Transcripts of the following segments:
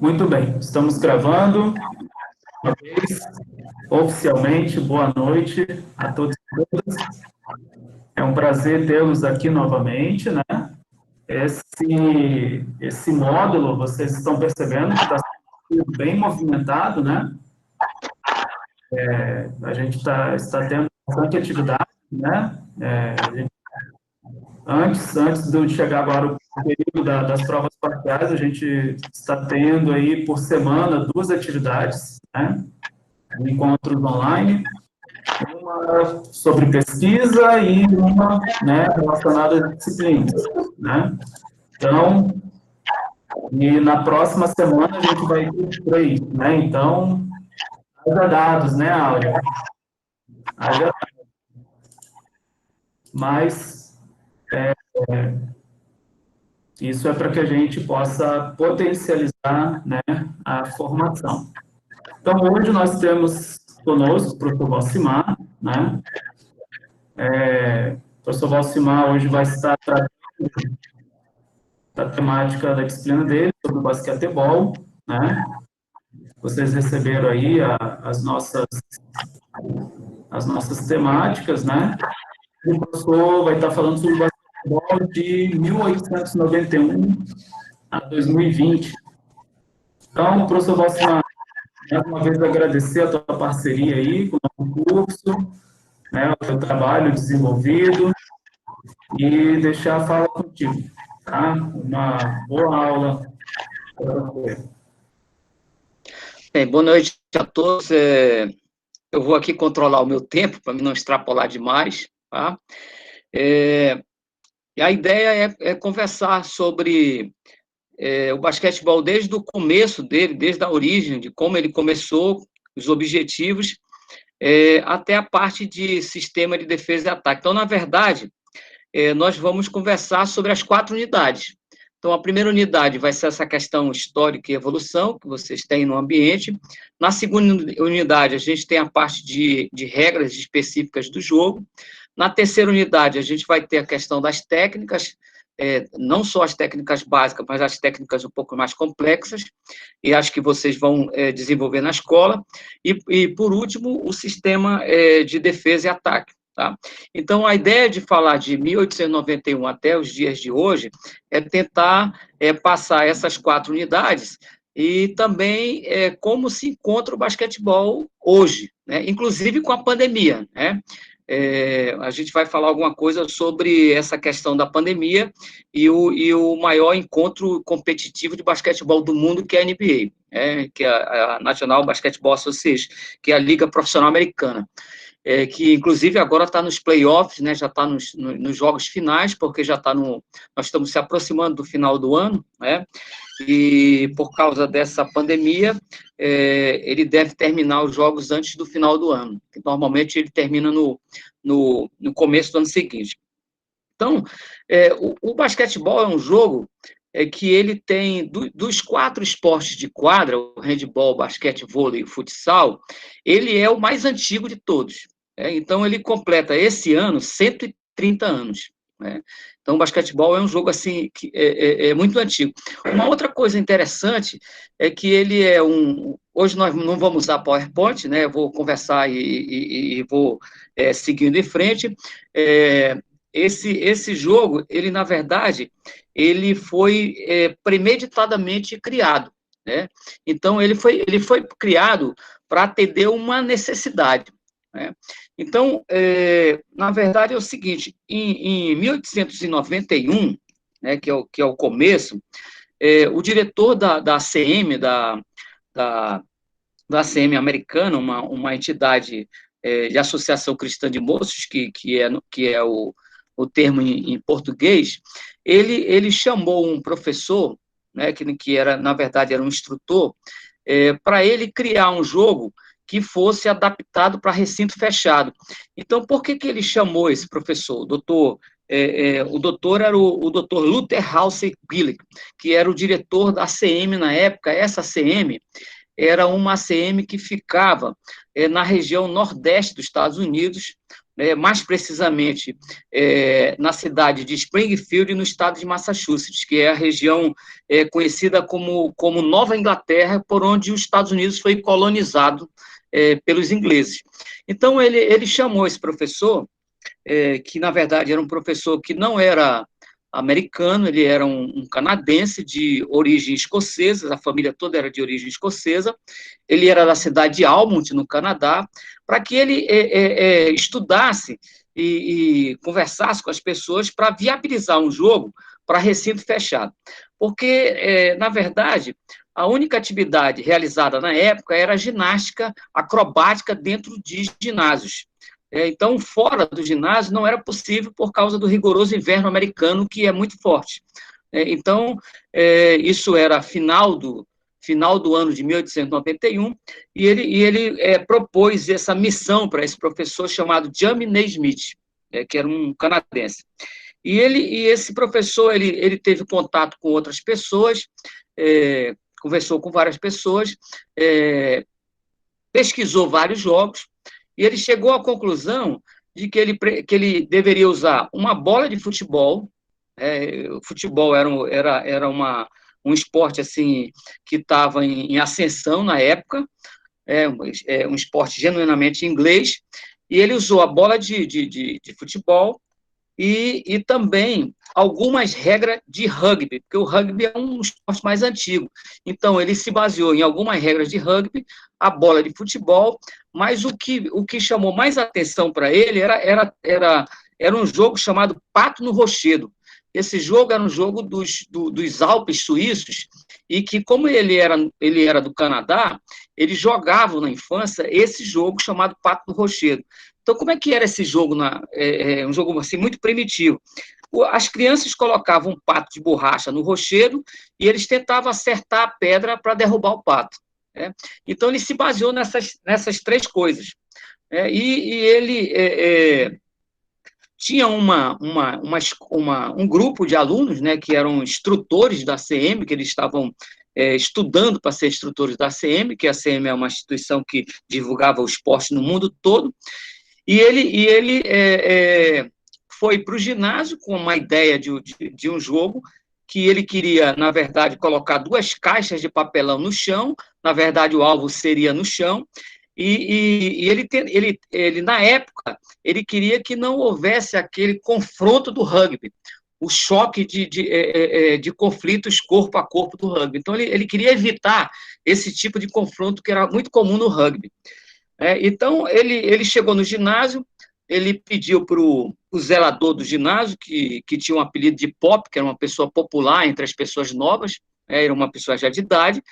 Muito bem, estamos gravando. Uma vez, oficialmente, boa noite a todos e todas. É um prazer tê-los aqui novamente, né? Esse módulo, vocês estão percebendo que está sendo bem movimentado, né? A gente está tendo bastante atividade, né? Antes de chegar agora o período das provas parciais, a gente está tendo aí por semana 2 atividades, né? Encontros online, uma sobre pesquisa e uma, né, relacionada às disciplinas, né? Então, e na próxima semana a gente vai ter 3, né? Então, haja dados, né, Áurea? Haja dados. Mas isso é para que a gente possa potencializar, né, a formação. Então, hoje nós temos conosco o professor Valcimar, né? O professor Valcimar hoje vai estar tratando da temática da disciplina dele, sobre o basquetebol, né? Vocês receberam aí as nossas temáticas, né? O professor vai estar falando sobre o basquetebol de 1891 a 2020. Então, professor Valcimar, mais uma vez agradecer a tua parceria aí com o nosso curso, né, o teu trabalho desenvolvido e deixar a fala contigo, tá? Uma boa aula para você. Bem, boa noite a todos. Eu vou aqui controlar o meu tempo para não extrapolar demais, tá? E a ideia é conversar sobre o basquetebol desde o começo dele, desde a origem, de como ele começou, os objetivos, até a parte de sistema de defesa e ataque. Então, na verdade, nós vamos conversar sobre as 4 unidades. Então, a primeira unidade vai ser essa questão histórica e evolução, que vocês têm no ambiente. Na segunda unidade, a gente tem a parte de regras específicas do jogo. Na terceira unidade, a gente vai ter a questão das técnicas, não só as técnicas básicas, mas as técnicas um pouco mais complexas, e acho que vocês vão desenvolver na escola. E, por último, o sistema de defesa e ataque. Tá? Então, a ideia de falar de 1891 até os dias de hoje é tentar passar essas 4 unidades e também como se encontra o basquetebol hoje, né? Inclusive com a pandemia, né? A gente vai falar alguma coisa sobre essa questão da pandemia e o maior encontro competitivo de basquetebol do mundo, que é a NBA, que é a National Basketball Association, que é a Liga Profissional Americana. Que inclusive agora está nos playoffs, né, já está nos jogos finais, porque nós estamos se aproximando do final do ano, né, e por causa dessa pandemia, ele deve terminar os jogos antes do final do ano, que normalmente ele termina no começo do ano seguinte. Então, o basquetebol é um jogo que ele tem, dos 4 esportes de quadra, o handebol, basquete, vôlei e futsal, ele é o mais antigo de todos. Então, ele completa esse ano 130 anos. Né? Então, o basquetebol é um jogo assim, que é muito antigo. Uma outra coisa interessante é que ele é Hoje nós não vamos usar PowerPoint, né? Eu vou conversar e vou seguindo em frente. Esse jogo, ele, na verdade, ele foi premeditadamente criado, né? Então, ele foi criado para atender uma necessidade, né? Então, na verdade, é o seguinte, em 1891, né, que é o começo, o diretor da ACM, da ACM americana, uma entidade de Associação Cristã de Moços, que é o termo em português, ele chamou um professor, né, que era, na verdade, era um instrutor, para ele criar um jogo que fosse adaptado para recinto fechado. Então, por que ele chamou esse professor? O doutor era o doutor Luther House Gillick, que era o diretor da ACM na época. Essa ACM era uma ACM que ficava na região nordeste dos Estados Unidos, mais precisamente na cidade de Springfield, no estado de Massachusetts, que é a região conhecida como Nova Inglaterra, por onde os Estados Unidos foi colonizado pelos ingleses. Então, ele chamou esse professor, que, na verdade, era um professor que não era americano, ele era um canadense de origem escocesa, a família toda era de origem escocesa, ele era da cidade de Almonte, no Canadá, para que ele estudasse e conversasse com as pessoas para viabilizar um jogo para recinto fechado. Porque, na verdade, a única atividade realizada na época era a ginástica acrobática dentro de ginásios. Então, fora do ginásio não era possível por causa do rigoroso inverno americano, que é muito forte. Então, isso era final do ano de 1891, e ele propôs essa missão para esse professor chamado James Naismith, que era um canadense. E esse professor, ele teve contato com outras pessoas, conversou com várias pessoas, pesquisou vários jogos, e ele chegou à conclusão de que ele deveria usar uma bola de futebol. O futebol era um esporte assim, que estava em ascensão na época, um esporte genuinamente inglês, e ele usou a bola de futebol e também algumas regras de rugby, porque o rugby é um esporte mais antigo. Então, ele se baseou em algumas regras de rugby, a bola de futebol, mas o que chamou mais atenção para ele era um jogo chamado Pato no Rochedo. Esse jogo era um jogo dos Alpes suíços, e que, como ele era do Canadá, eles jogavam na infância esse jogo chamado Pato no Rochedo. Então, como é que era esse jogo? Um jogo assim, muito primitivo. As crianças colocavam um pato de borracha no rochedo e eles tentavam acertar a pedra para derrubar o pato. Então, ele se baseou nessas três coisas. E ele tinha um grupo de alunos, que eram instrutores da ACM, que eles estavam estudando para ser instrutores da ACM, que a ACM é uma instituição que divulgava o esporte no mundo todo. E ele foi para o ginásio com uma ideia de um jogo que ele queria, na verdade, colocar 2 caixas de papelão no chão. Na verdade, o alvo seria no chão. E ele, na época, ele queria que não houvesse aquele confronto do rugby, o choque de conflitos corpo a corpo do rugby. Então, ele queria evitar esse tipo de confronto que era muito comum no rugby. Então, ele chegou no ginásio, ele pediu para o zelador do ginásio, que tinha um apelido de Pop, que era uma pessoa popular entre as pessoas novas, era uma pessoa já de idade,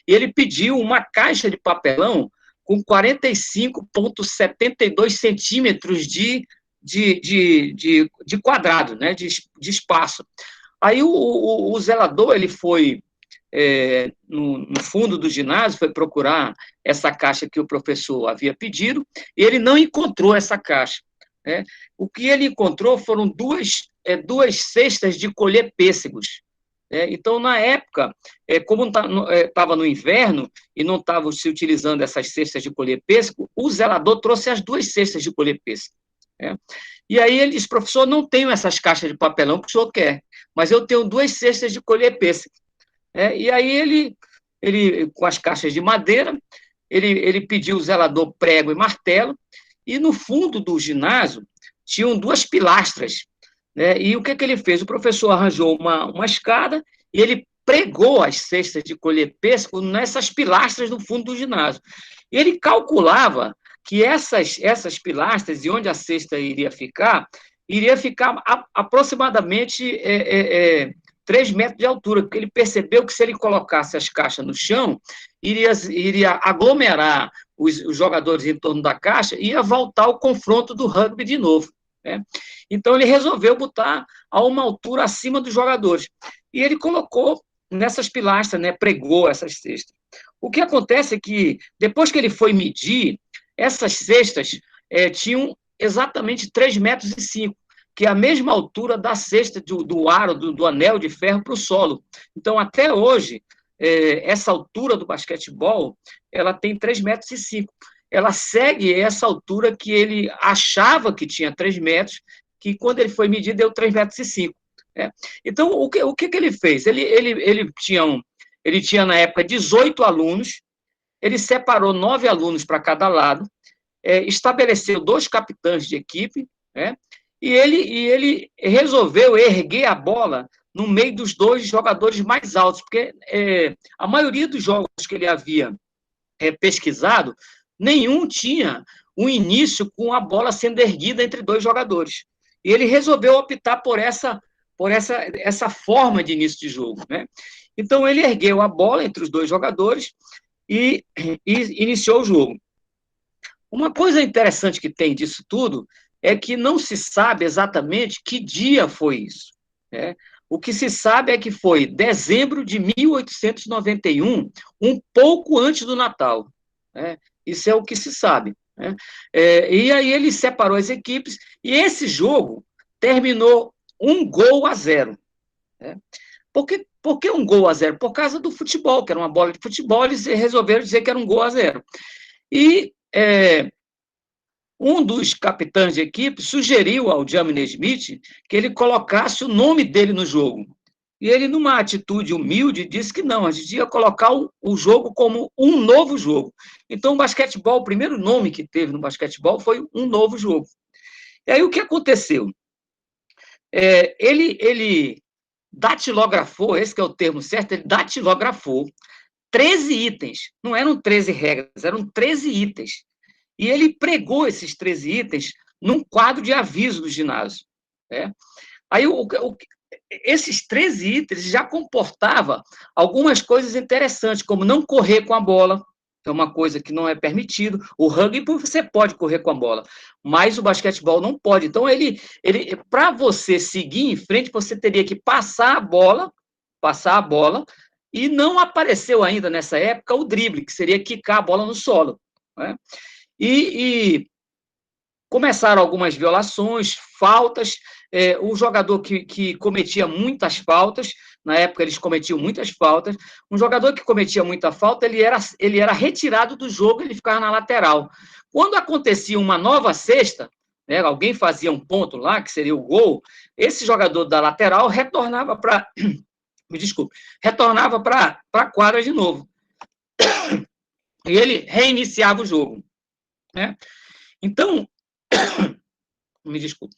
e ele pediu uma caixa de papelão com 45,72 centímetros de quadrado, de espaço. Aí o zelador, ele foi no fundo do ginásio, foi procurar essa caixa que o professor havia pedido, e ele não encontrou essa caixa. O que ele encontrou foram duas cestas de colher pêssegos. Então, na época, como estava no inverno e não estavam se utilizando essas cestas de colher pêssego, o zelador trouxe as 2 cestas de colher pêssego. E aí ele disse: professor, não tenho essas caixas de papelão que o senhor quer, mas eu tenho 2 cestas de colher pêssego. E aí ele, com as caixas de madeira, ele pediu ao zelador prego e martelo, e no fundo do ginásio tinham 2 pilastras. E o que ele fez? O professor arranjou uma escada e ele pregou as cestas de colher pêssego nessas pilastras no fundo do ginásio. E ele calculava que essas pilastras, e onde a cesta iria ficar aproximadamente 3 metros de altura, porque ele percebeu que se ele colocasse as caixas no chão, iria aglomerar os jogadores em torno da caixa e ia voltar o confronto do rugby de novo. Então, ele resolveu botar a uma altura acima dos jogadores. E ele colocou nessas pilastras, pregou essas cestas. O que acontece é que, depois que ele foi medir, essas cestas tinham exatamente 3,5 metros, que é a mesma altura da cesta do aro, do anel de ferro para o solo. Então, até hoje, essa altura do basquetebol, ela tem 3,5 metros. ela segue essa altura que ele achava que tinha 3 metros, que quando ele foi medir deu 3,05 metros. Então, o que ele fez? Ele tinha, na época, 18 alunos, ele separou 9 alunos para cada lado, estabeleceu 2 capitães de equipe, né? E ele resolveu erguer a bola no meio dos 2 jogadores mais altos, porque a maioria dos jogos que ele havia pesquisado, nenhum tinha um início com a bola sendo erguida entre 2 jogadores. E ele resolveu optar por essa forma de início de jogo, né? Então, ele ergueu a bola entre os 2 jogadores e iniciou o jogo. Uma coisa interessante que tem disso tudo é que não se sabe exatamente que dia foi isso, né? O que se sabe é que foi dezembro de 1891, um pouco antes do Natal, né? Isso é o que se sabe, né? E aí ele separou as equipes, e esse jogo terminou 1-0, né? Por que 1-0? Por causa do futebol, que era uma bola de futebol, eles resolveram dizer que era 1-0. E um dos capitães de equipe sugeriu ao Jamie Naismith que ele colocasse o nome dele no jogo. E ele, numa atitude humilde, disse que não, a gente ia colocar o jogo como um novo jogo. Então, o basquetebol, o primeiro nome que teve no basquetebol foi um novo jogo. E aí, o que aconteceu? Ele datilografou, esse que é o termo certo, ele datilografou 13 itens. Não eram 13 regras, eram 13 itens. E ele pregou esses 13 itens num quadro de aviso do ginásio, né? Aí, esses 13 itens já comportavam algumas coisas interessantes, como não correr com a bola, que é uma coisa que não é permitido. O rugby você pode correr com a bola, mas o basquetebol não pode. Então, para você seguir em frente, você teria que passar a bola, e não apareceu ainda nessa época o drible, que seria quicar a bola no solo, né? E começaram algumas violações, faltas. O jogador que cometia muitas faltas, na época eles cometiam muitas faltas, um jogador que cometia muita falta, ele era retirado do jogo, ele ficava na lateral. Quando acontecia uma nova cesta, né, alguém fazia um ponto lá, que seria o gol, esse jogador da lateral retornava para a quadra de novo. E ele reiniciava o jogo, né? Então, me desculpe.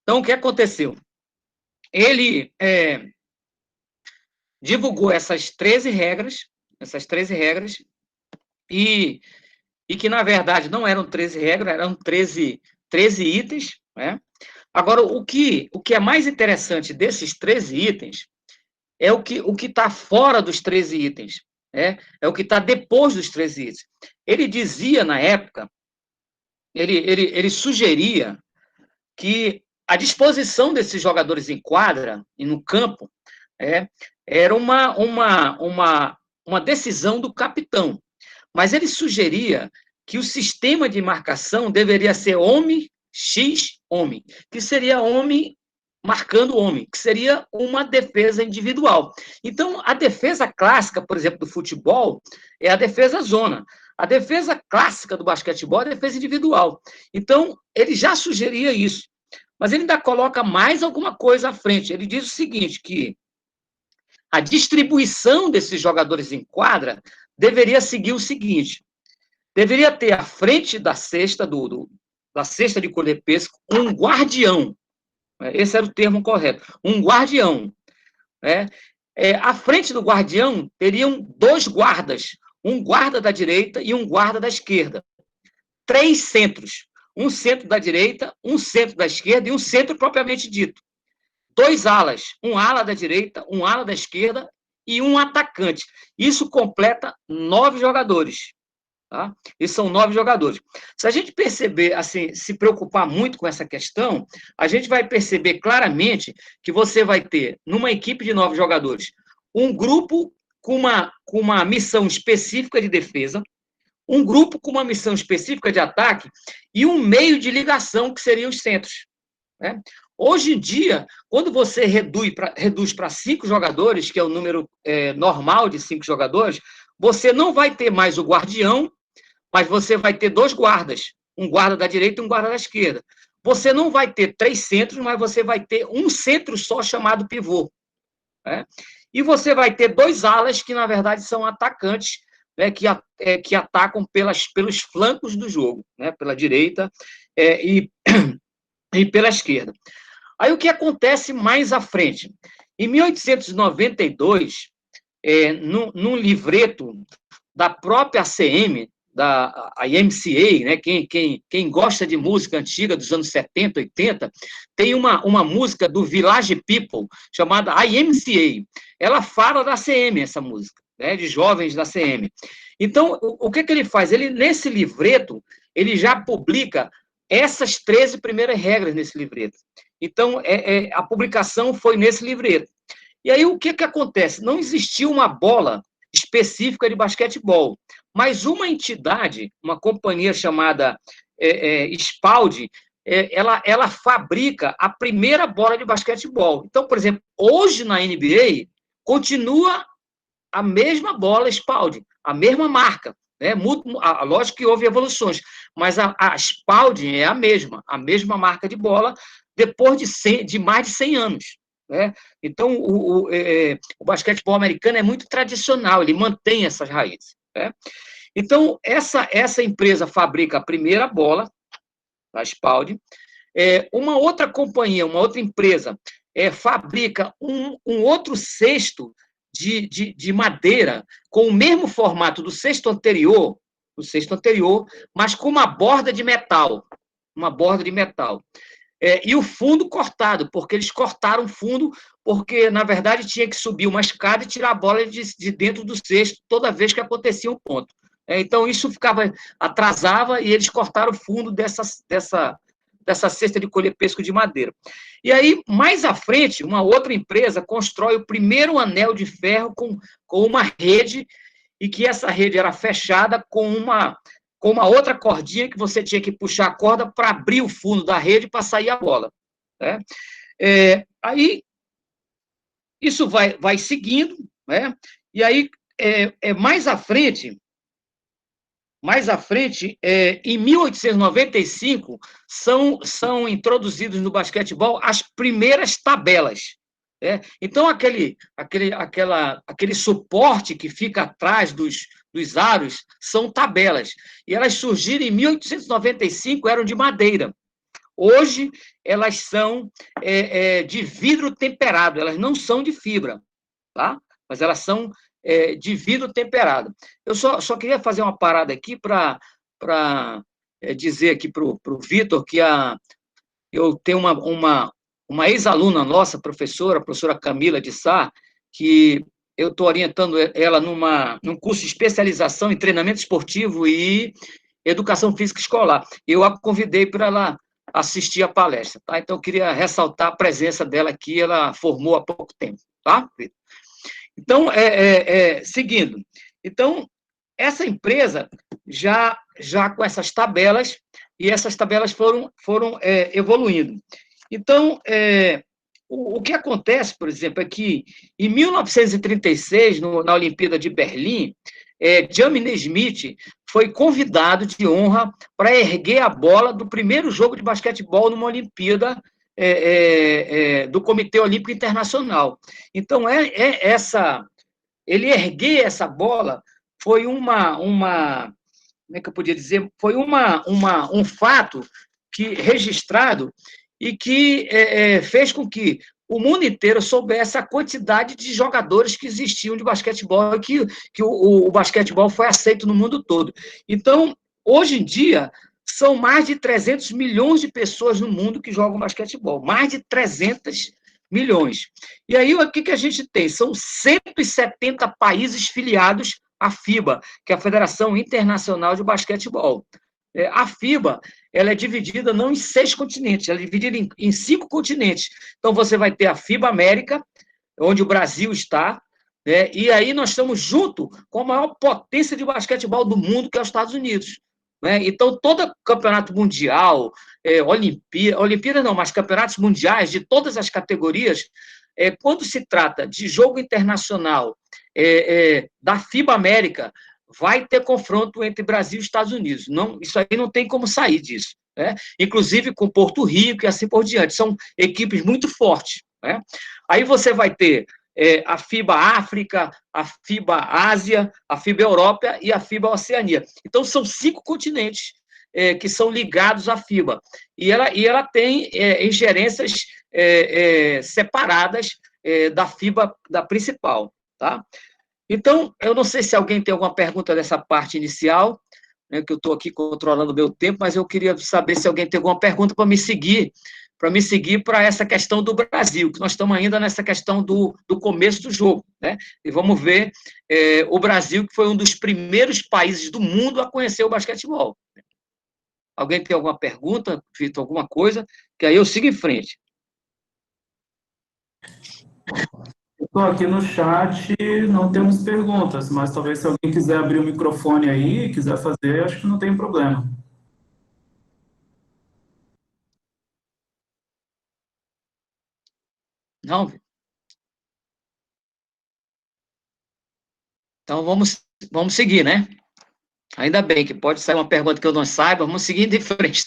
Então, o que aconteceu? Ele divulgou essas 13 regras, e que, na verdade, não eram 13 regras, eram 13 itens, né? Agora, o que é mais interessante desses 13 itens é o que está fora dos 13 itens, né? É o que está depois dos 13 itens. Ele dizia, na época, ele sugeria que a disposição desses jogadores em quadra e no campo era uma decisão do capitão, mas ele sugeria que o sistema de marcação deveria ser homem, X, homem, que seria homem marcando homem, que seria uma defesa individual. Então, a defesa clássica, por exemplo, do futebol, é a defesa zona. A defesa clássica do basquetebol é a defesa individual. Então, ele já sugeria isso. Mas ele ainda coloca mais alguma coisa à frente. Ele diz o seguinte, que a distribuição desses jogadores em quadra deveria seguir o seguinte: deveria ter à frente da cesta, da cesta de colher-pesco, um guardião. Esse era o termo correto. Um guardião. À frente do guardião, teriam 2 guardas. Um guarda da direita e um guarda da esquerda. 3 centros. Um centro da direita, um centro da esquerda e um centro propriamente dito. 2 alas. Um ala da direita, um ala da esquerda e um atacante. Isso completa 9 jogadores. Tá? E são 9 jogadores. Se a gente perceber, assim, se preocupar muito com essa questão, a gente vai perceber claramente que você vai ter, numa equipe de 9 jogadores, um grupo com uma missão específica de defesa, um grupo com uma missão específica de ataque e um meio de ligação, que seriam os centros, né? Hoje em dia, quando você reduz para 5 jogadores, que é o número normal de 5 jogadores, você não vai ter mais o guardião, mas você vai ter 2 guardas, um guarda da direita e um guarda da esquerda. Você não vai ter 3 centros, mas você vai ter um centro só chamado pivô, né? E você vai ter 2 alas que, na verdade, são atacantes, né, que atacam pelos flancos do jogo, né, pela direita e pela esquerda. Aí o que acontece mais à frente? Em 1892, num livreto da própria ACM, a MCA, né, quem gosta de música antiga dos anos 70, 80, tem uma música do Village People, chamada IMCA. Ela fala da ACM, essa música, né, de jovens da ACM. Então, o que ele faz? Ele, nesse livreto, ele já publica essas 13 primeiras regras nesse livreto. Então, a publicação foi nesse livreto. E aí, o que acontece? Não existiu uma bola específica de basquetebol, mas uma entidade, uma companhia chamada Spalding, ela fabrica a primeira bola de basquetebol. Então, por exemplo, hoje na NBA, continua a mesma bola Spalding, a mesma marca, né? Lógico que houve evoluções, mas a Spalding é a mesma marca de bola, depois de mais de 100 anos. Né? Então, o basquetebol americano é muito tradicional, ele mantém essas raízes. Né? Então, essa empresa fabrica a primeira bola, a Spalding. Uma outra companhia, uma outra empresa, fabrica um outro cesto de madeira com o mesmo formato do cesto anterior, mas com uma borda de metal. E o fundo cortado, porque eles cortaram o fundo, porque, na verdade, tinha que subir uma escada e tirar a bola de dentro do cesto toda vez que acontecia um ponto. Então, isso atrasava, e eles cortaram o fundo dessa cesta de colher pesco de madeira. E aí, mais à frente, uma outra empresa constrói o primeiro anel de ferro com uma rede, e que essa rede era fechada com uma outra cordinha que você tinha que puxar a corda para abrir o fundo da rede para sair a bola. Né? Aí, isso vai seguindo, né? E aí, mais à frente, em 1895, são introduzidos no basquetebol as primeiras tabelas. Então, aquele suporte que fica atrás dos aros são tabelas. E elas surgiram em 1895, eram de madeira. Hoje, elas são de vidro temperado, elas não são de fibra, tá? Mas elas são de vidro temperado. Eu só queria fazer uma parada aqui para dizer aqui para o Vitor que eu tenho uma ex-aluna nossa, a professora Camila de Sá, que eu estou orientando ela num curso de especialização em treinamento esportivo e educação física escolar. Eu a convidei para ela assistir a palestra, tá? Então, eu queria ressaltar a presença dela aqui, ela formou há pouco tempo, tá, Vitor? Então, seguindo. Então, essa empresa já com essas tabelas, e essas tabelas foram evoluindo. Então, o que acontece, por exemplo, é que em 1936, na Olimpíada de Berlim, Jamie Naismith foi convidado de honra para erguer a bola do primeiro jogo de basquetebol numa Olimpíada do Comitê Olímpico Internacional. Então, ele erguer essa bola foi como é que eu podia dizer? Foi um fato registrado e que fez com que o mundo inteiro soubesse a quantidade de jogadores que existiam de basquetebol, e que o basquetebol foi aceito no mundo todo. Então, hoje em dia, são mais de 300 milhões de pessoas no mundo que jogam basquetebol, mais de 300 milhões. E aí, o que a gente tem? São 170 países filiados à FIBA, que é a Federação Internacional de Basquetebol. A FIBA, ela é dividida não em 6 continentes, ela é dividida em 5 continentes. Então, você vai ter a FIBA América, onde o Brasil está, né? E aí nós estamos junto com a maior potência de basquetebol do mundo, que é os Estados Unidos. Né? Então, todo campeonato mundial, Olimpíada não, mas campeonatos mundiais de todas as categorias, quando se trata de jogo internacional da FIBA América, vai ter confronto entre Brasil e Estados Unidos. Não, isso aí não tem como sair disso, né? Inclusive com Porto Rico e assim por diante. São equipes muito fortes, né? Aí você vai ter a FIBA África, a FIBA Ásia, a FIBA Europa e a FIBA Oceania. Então, são 5 continentes que são ligados à FIBA. E ela tem ingerências separadas da FIBA, da principal, tá? Então, eu não sei se alguém tem alguma pergunta dessa parte inicial, né, que eu estou aqui controlando o meu tempo, mas eu queria saber se alguém tem alguma pergunta para me seguir para essa questão do Brasil, que nós estamos ainda nessa questão do começo do jogo, né? E vamos ver o Brasil, que foi um dos primeiros países do mundo a conhecer o basquetebol. Alguém tem alguma pergunta, Vitor, alguma coisa? Que aí eu sigo em frente. Estou aqui no chat, não temos perguntas, mas talvez se alguém quiser abrir o microfone aí, quiser fazer, acho que não tem problema. Não? Então, vamos seguir, né? Ainda bem que pode sair uma pergunta que eu não saiba, vamos seguir de frente.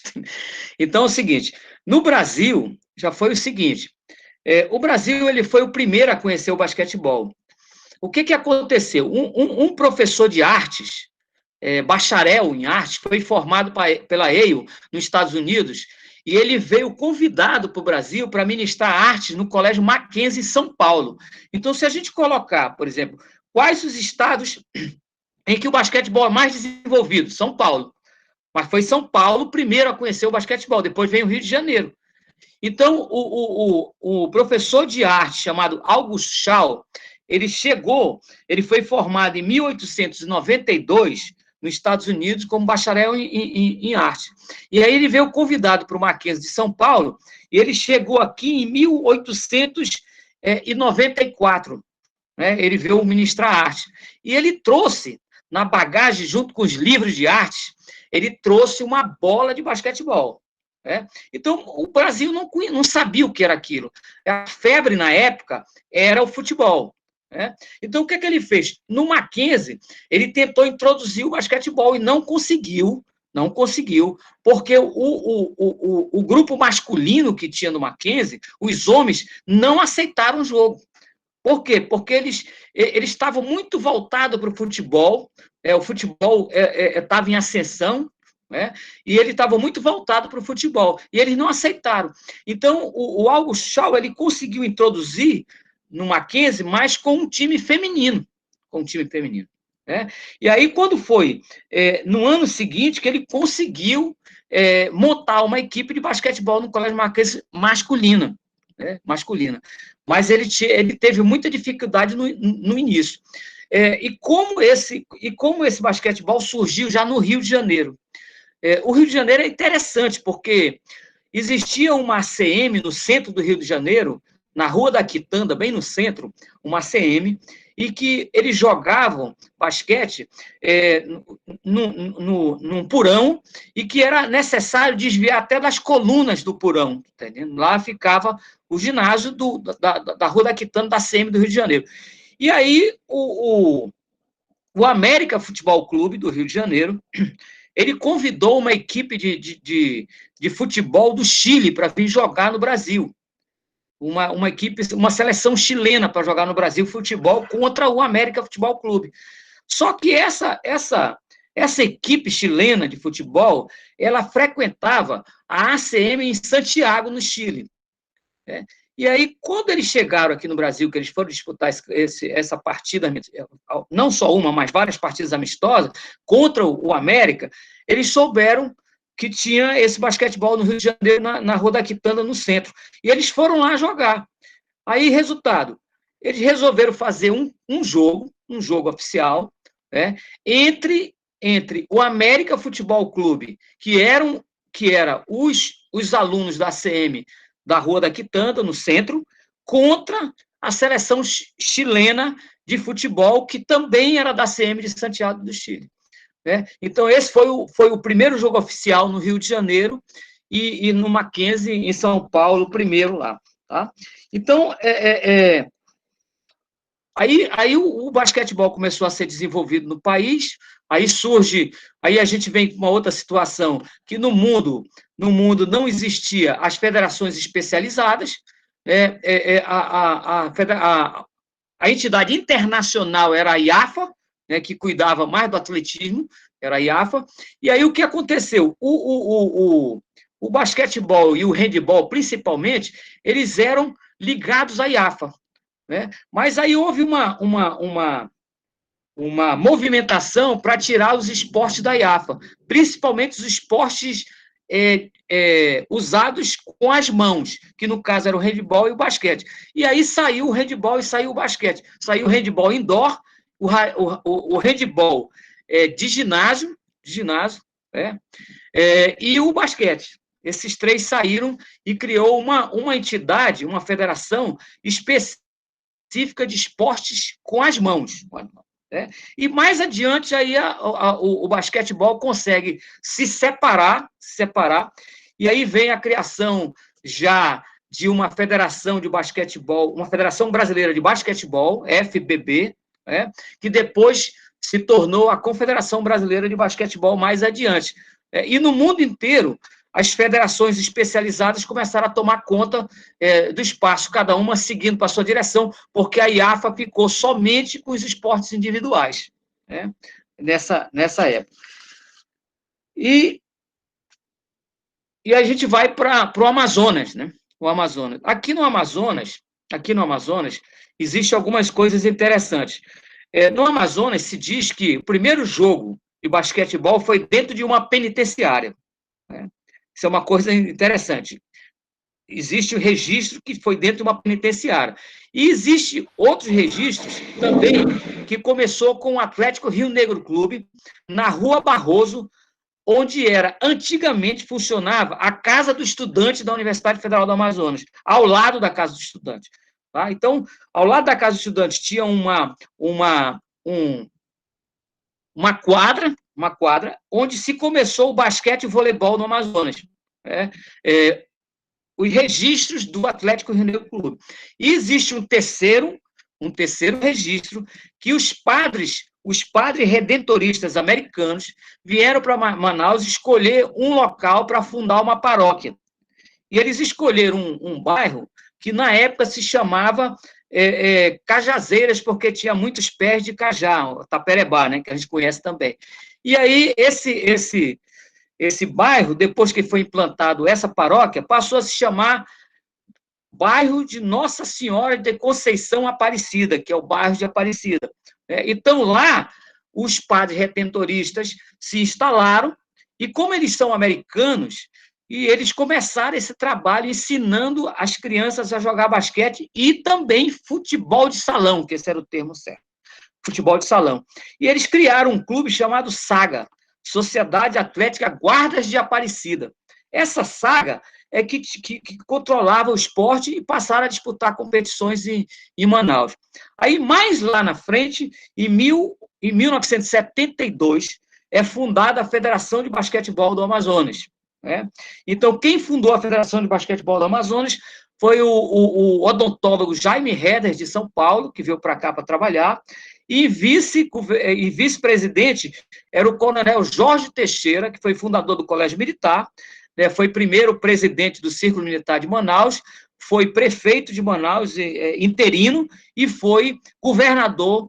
Então, é o seguinte, no Brasil, já foi o seguinte, o Brasil ele foi o primeiro a conhecer o basquetebol. O que aconteceu? Um professor de artes, bacharel em artes, foi formado pela Yale, nos Estados Unidos, e ele veio convidado para o Brasil para ministrar artes no Colégio Mackenzie, em São Paulo. Então, se a gente colocar, por exemplo, quais os estados em que o basquetebol é mais desenvolvido? São Paulo. Mas foi São Paulo primeiro a conhecer o basquetebol, depois veio o Rio de Janeiro. Então, o professor de arte chamado August Schall, ele foi formado em 1892 nos Estados Unidos como bacharel em arte. E aí ele veio convidado para o Mackenzie de São Paulo, e ele chegou aqui em 1894, né? Ele veio ministrar arte. E ele trouxe, na bagagem, junto com os livros de arte, ele trouxe uma bola de basquetebol. Né? Então, o Brasil não sabia o que era aquilo. A febre, na época, era o futebol. Né? Então, o que ele fez? No Mackenzie, ele tentou introduzir o basquetebol e não conseguiu, porque o grupo masculino que tinha no Mackenzie, os homens, não aceitaram o jogo. Por quê? Porque eles estavam muito voltados para o futebol estava em ascensão, né? E ele estava muito voltado para o futebol, e eles não aceitaram. Então, o August Schall, ele conseguiu introduzir no Mackenzie, mas com um time feminino, né? E aí, quando foi no ano seguinte, que ele conseguiu montar uma equipe de basquetebol no Colégio Mackenzie masculina, né? Mas ele teve muita dificuldade no início. E como esse basquetebol surgiu já no Rio de Janeiro? O Rio de Janeiro é interessante, porque existia uma ACM no centro do Rio de Janeiro, na Rua da Quitanda, bem no centro, uma ACM, e que eles jogavam basquete num porão, e que era necessário desviar até das colunas do porão, entendeu? Lá ficava o ginásio da Rua da Quitanda, da ACM do Rio de Janeiro. E aí, o América Futebol Clube do Rio de Janeiro, ele convidou uma equipe de futebol do Chile para vir jogar no Brasil. Uma seleção chilena para jogar no Brasil futebol contra o América Futebol Clube. Só que essa equipe chilena de futebol, ela frequentava a ACM em Santiago, no Chile. Né? E aí, quando eles chegaram aqui no Brasil, que eles foram disputar essa partida, não só uma, mas várias partidas amistosas, contra o América, eles souberam que tinha esse basquetebol no Rio de Janeiro, na Rua da Quitanda, no centro. E eles foram lá jogar. Aí, resultado, eles resolveram fazer um jogo oficial, né, entre o América Futebol Clube, que era os alunos da ACM da Rua da Quitanda, no centro, contra a seleção chilena de futebol, que também era da ACM de Santiago do Chile. Né? Então, esse foi o primeiro jogo oficial no Rio de Janeiro e no Mackenzie, em São Paulo, o primeiro lá. Tá? Então, Aí o basquetebol começou a ser desenvolvido no país, aí a gente vem com uma outra situação, que no mundo não existia as federações especializadas, né? A entidade internacional era a IAFA, né, que cuidava mais do atletismo, era a IAFA, e aí o que aconteceu? O basquetebol e o handebol, principalmente, eles eram ligados à IAFA, né? Mas aí houve uma movimentação para tirar os esportes da IAFA, principalmente os esportes usados com as mãos, que no caso era o handebol e o basquete. E aí saiu o handebol e saiu o basquete. Saiu o handebol indoor, o handebol de ginásio, né? E o basquete. Esses três saíram e criou uma entidade, uma federação específica de esportes com as mãos. Né? E mais adiante, aí o basquetebol consegue se separar, e aí vem a criação já de uma federação de basquetebol, uma Federação Brasileira de Basquetebol, FBB, né? Que depois se tornou a Confederação Brasileira de Basquetebol mais adiante. E no mundo inteiro, as federações especializadas começaram a tomar conta do espaço, cada uma seguindo para a sua direção, porque a IAFA ficou somente com os esportes individuais, né? Nessa época. E a gente vai para o Amazonas, né? O Amazonas. Aqui no Amazonas, existem algumas coisas interessantes. No Amazonas, se diz que o primeiro jogo de basquetebol foi dentro de uma penitenciária, né? Isso é uma coisa interessante. Existe o registro que foi dentro de uma penitenciária. E existe outros registros também que começou com o Atlético Rio Negro Clube, na Rua Barroso, onde antigamente funcionava a Casa do Estudante da Universidade Federal do Amazonas, ao lado da Casa do Estudante. Tá? Então, ao lado da Casa do Estudante tinha uma quadra onde se começou o basquete e o voleibol no Amazonas. Os registros do Atlético Rio Negro Clube. E existe um terceiro registro, que os padres redentoristas americanos vieram para Manaus escolher um local para fundar uma paróquia. E eles escolheram um bairro que, na época, se chamava Cajazeiras, porque tinha muitos pés de cajá, Taperebá, né, que a gente conhece também. E aí, esse bairro, depois que foi implantado essa paróquia, passou a se chamar Bairro de Nossa Senhora de Conceição Aparecida, que é o bairro de Aparecida. Então, lá, os padres redentoristas se instalaram, e como eles são americanos, e eles começaram esse trabalho ensinando as crianças a jogar basquete e também futebol de salão, que esse era o termo certo, futebol de salão. E eles criaram um clube chamado SAGA, Sociedade Atlética Guardas de Aparecida. Essa SAGA é que controlava o esporte e passaram a disputar competições em Manaus. Aí, mais lá na frente, em 1972, é fundada a Federação de Basquetebol do Amazonas. Né? Então, quem fundou a Federação de Basquetebol do Amazonas foi o odontólogo Jaime Heder, de São Paulo, que veio para cá para trabalhar, e vice-presidente era o coronel Jorge Teixeira, que foi fundador do Colégio Militar, né, foi primeiro presidente do Círculo Militar de Manaus, foi prefeito de Manaus interino e foi governador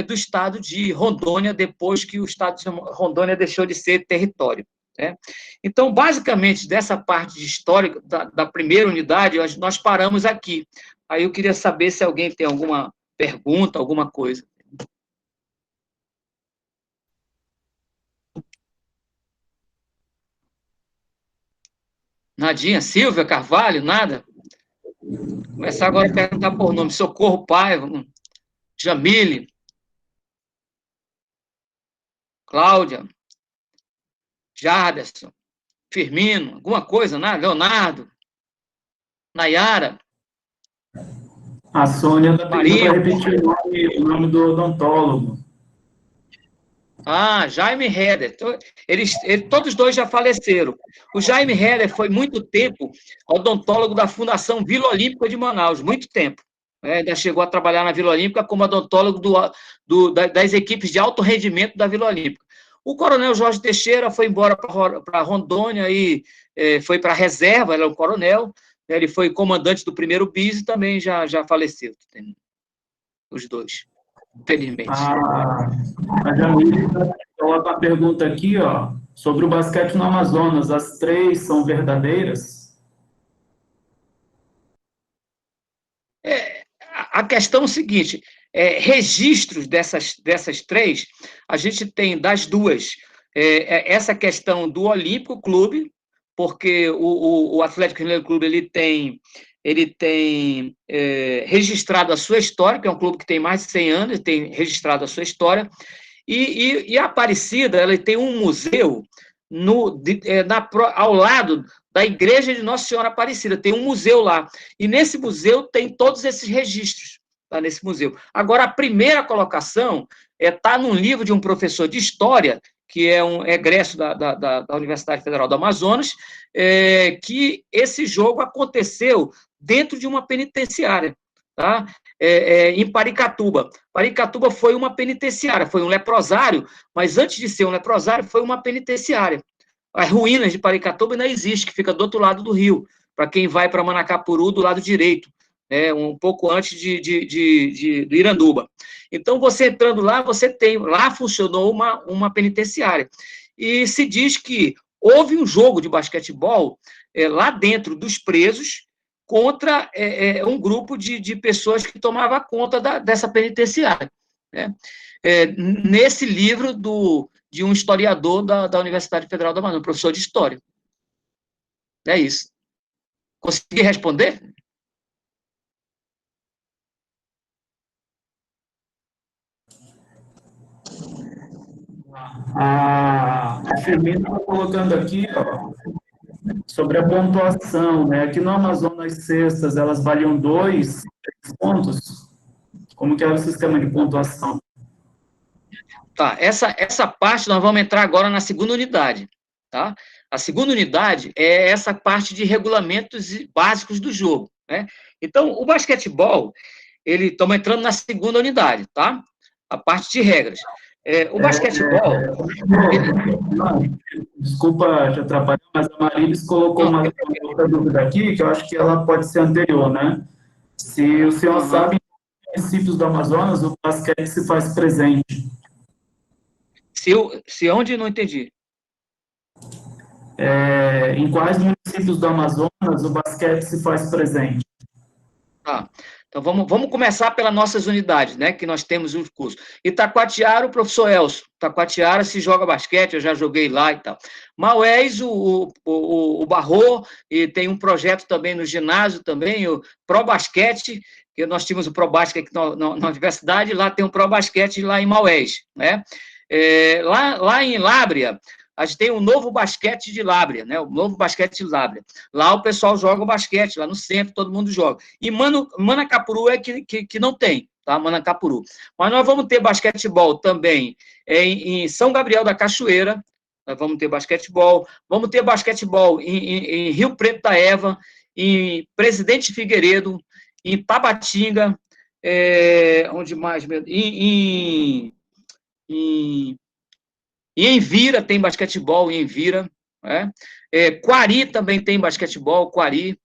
do estado de Rondônia, depois que o estado de Rondônia deixou de ser território. Né? Então, basicamente, dessa parte de história da primeira unidade, nós paramos aqui. Aí eu queria saber se alguém tem alguma pergunta, alguma coisa. Nadinha, Silvia, Carvalho, nada? Vou começar agora a perguntar por nome. Socorro Paiva, Jamile, Cláudia, Jarderson, Firmino, alguma coisa, nada? Leonardo, Nayara. A Sônia está pedindo para repetir o nome do odontólogo. Jaime Heder. Todos dois já faleceram. O Jaime Heder foi muito tempo odontólogo da Fundação Vila Olímpica de Manaus, muito tempo. Ainda chegou a trabalhar na Vila Olímpica como odontólogo das equipes de alto rendimento da Vila Olímpica. O coronel Jorge Teixeira foi embora para Rondônia e foi para a reserva, ele é um coronel, né, ele foi comandante do 1º BIS e também já faleceu. Os dois, infelizmente. A Jamile coloca uma pergunta aqui, ó, sobre o basquete no Amazonas. As 3 são verdadeiras? A questão é o seguinte, registros dessas 3, a gente tem das 2, essa questão do Olímpico Clube, porque o Atlético Mineiro Clube ele tem registrado a sua história, que é um clube que tem mais de 100 anos, tem registrado a sua história, e a Aparecida, ela tem um museu ao lado da Igreja de Nossa Senhora Aparecida, tem um museu lá, e nesse museu tem todos esses registros, tá, nesse museu. Agora, a primeira colocação está num livro de um professor de História, que é um egresso da Universidade Federal do Amazonas, que esse jogo aconteceu dentro de uma penitenciária, tá? Em Paricatuba. Paricatuba foi uma penitenciária, foi um leprosário, mas antes de ser um leprosário, foi uma penitenciária. As ruínas de Paricatuba ainda existem, que fica do outro lado do rio, para quem vai para Manacapuru, do lado direito, um pouco antes do Iranduba. Então, você entrando lá, lá funcionou uma penitenciária. E se diz que houve um jogo de basquetebol lá dentro dos presos contra um grupo de pessoas que tomava conta dessa penitenciária, né? Nesse livro de um historiador da Universidade Federal do Amazonas, um professor de História. É isso. Consegui responder? A Firmina está colocando aqui, ó, sobre a pontuação, né? Aqui no Amazonas, as cestas, elas valiam 2, 3 pontos? Como que era o sistema de pontuação? Tá, essa parte nós vamos entrar agora na segunda unidade, tá? A segunda unidade é essa parte de regulamentos básicos do jogo, né? Então, o basquetebol, estamos entrando na segunda unidade, tá? A parte de regras. O basquetebol... Desculpa te atrapalhar, mas a Marilis colocou uma outra dúvida aqui, que eu acho que ela pode ser anterior, né? Se o senhor sabe, em municípios do Amazonas, o basquete se faz presente. Se onde? Não entendi. Em quais municípios do Amazonas o basquete se faz presente? Tá. Então, vamos começar pelas nossas unidades, né, que nós temos os cursos. Itacoatiara, o professor Elcio. Itacoatiara se joga basquete, eu já joguei lá e tal. Maués, o Barro, e tem um projeto também no ginásio, também, o Pro Basquete, que nós tínhamos o Pro Basquete na universidade, lá tem um Pro Basquete lá em Maués, né? Lá em Lábrea, a gente tem o Novo Basquete de Lábrea, né? O Novo Basquete de Lábrea. Lá o pessoal joga o basquete, lá no centro todo mundo joga. E Manacapuru que não tem, tá? Manacapuru. Mas nós vamos ter basquetebol também em São Gabriel da Cachoeira, nós vamos ter basquetebol em Rio Preto da Eva, em Presidente Figueiredo, em Tabatinga, onde mais? E em Vira tem basquetebol, em Vira, né? Quari também tem basquetebol, Quari.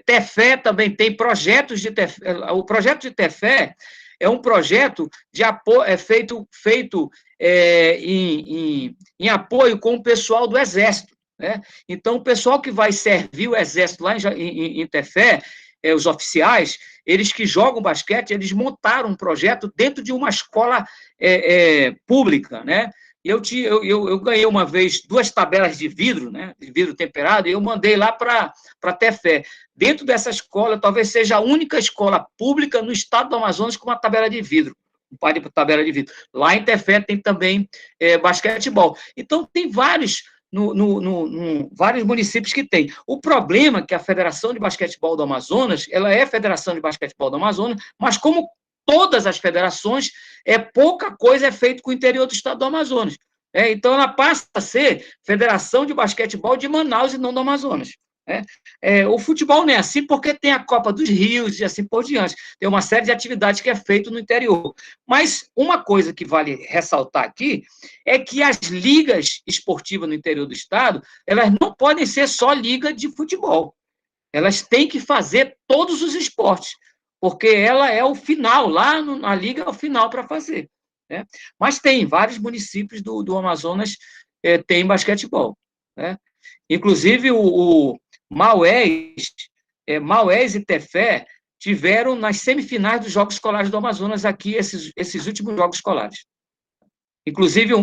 Tefé também tem projetos de Tefé. O projeto de Tefé é um projeto de apoio, feito em apoio com o pessoal do Exército, né? Então, o pessoal que vai servir o Exército lá em Tefé, os oficiais, eles que jogam basquete, eles montaram um projeto dentro de uma escola pública, né? Eu ganhei uma vez 2 tabelas de vidro, né, de vidro temperado, e eu mandei lá para Tefé. Dentro dessa escola, talvez seja a única escola pública no estado do Amazonas com uma tabela de vidro, um par de tabela de vidro. Lá em Tefé tem também basquetebol. Então, tem vários municípios que tem. O problema é que a Federação de Basquetebol do Amazonas, ela é a Federação de Basquetebol do Amazonas, mas como todas as federações, pouca coisa é feita com o interior do estado do Amazonas. Então, ela passa a ser Federação de Basquetebol de Manaus e não do Amazonas. né? O futebol não é assim porque tem a Copa dos Rios e assim por diante. Tem uma série de atividades que é feito no interior. Mas uma coisa que vale ressaltar aqui é que as ligas esportivas no interior do estado, elas não podem ser só liga de futebol. Elas têm que fazer todos os esportes, porque ela é o final, lá na liga é o final para fazer, né? Mas tem vários municípios do Amazonas tem basquetebol, né? Inclusive o Maués, Maués e Tefé tiveram nas semifinais dos Jogos Escolares do Amazonas aqui, esses últimos Jogos Escolares. Inclusive,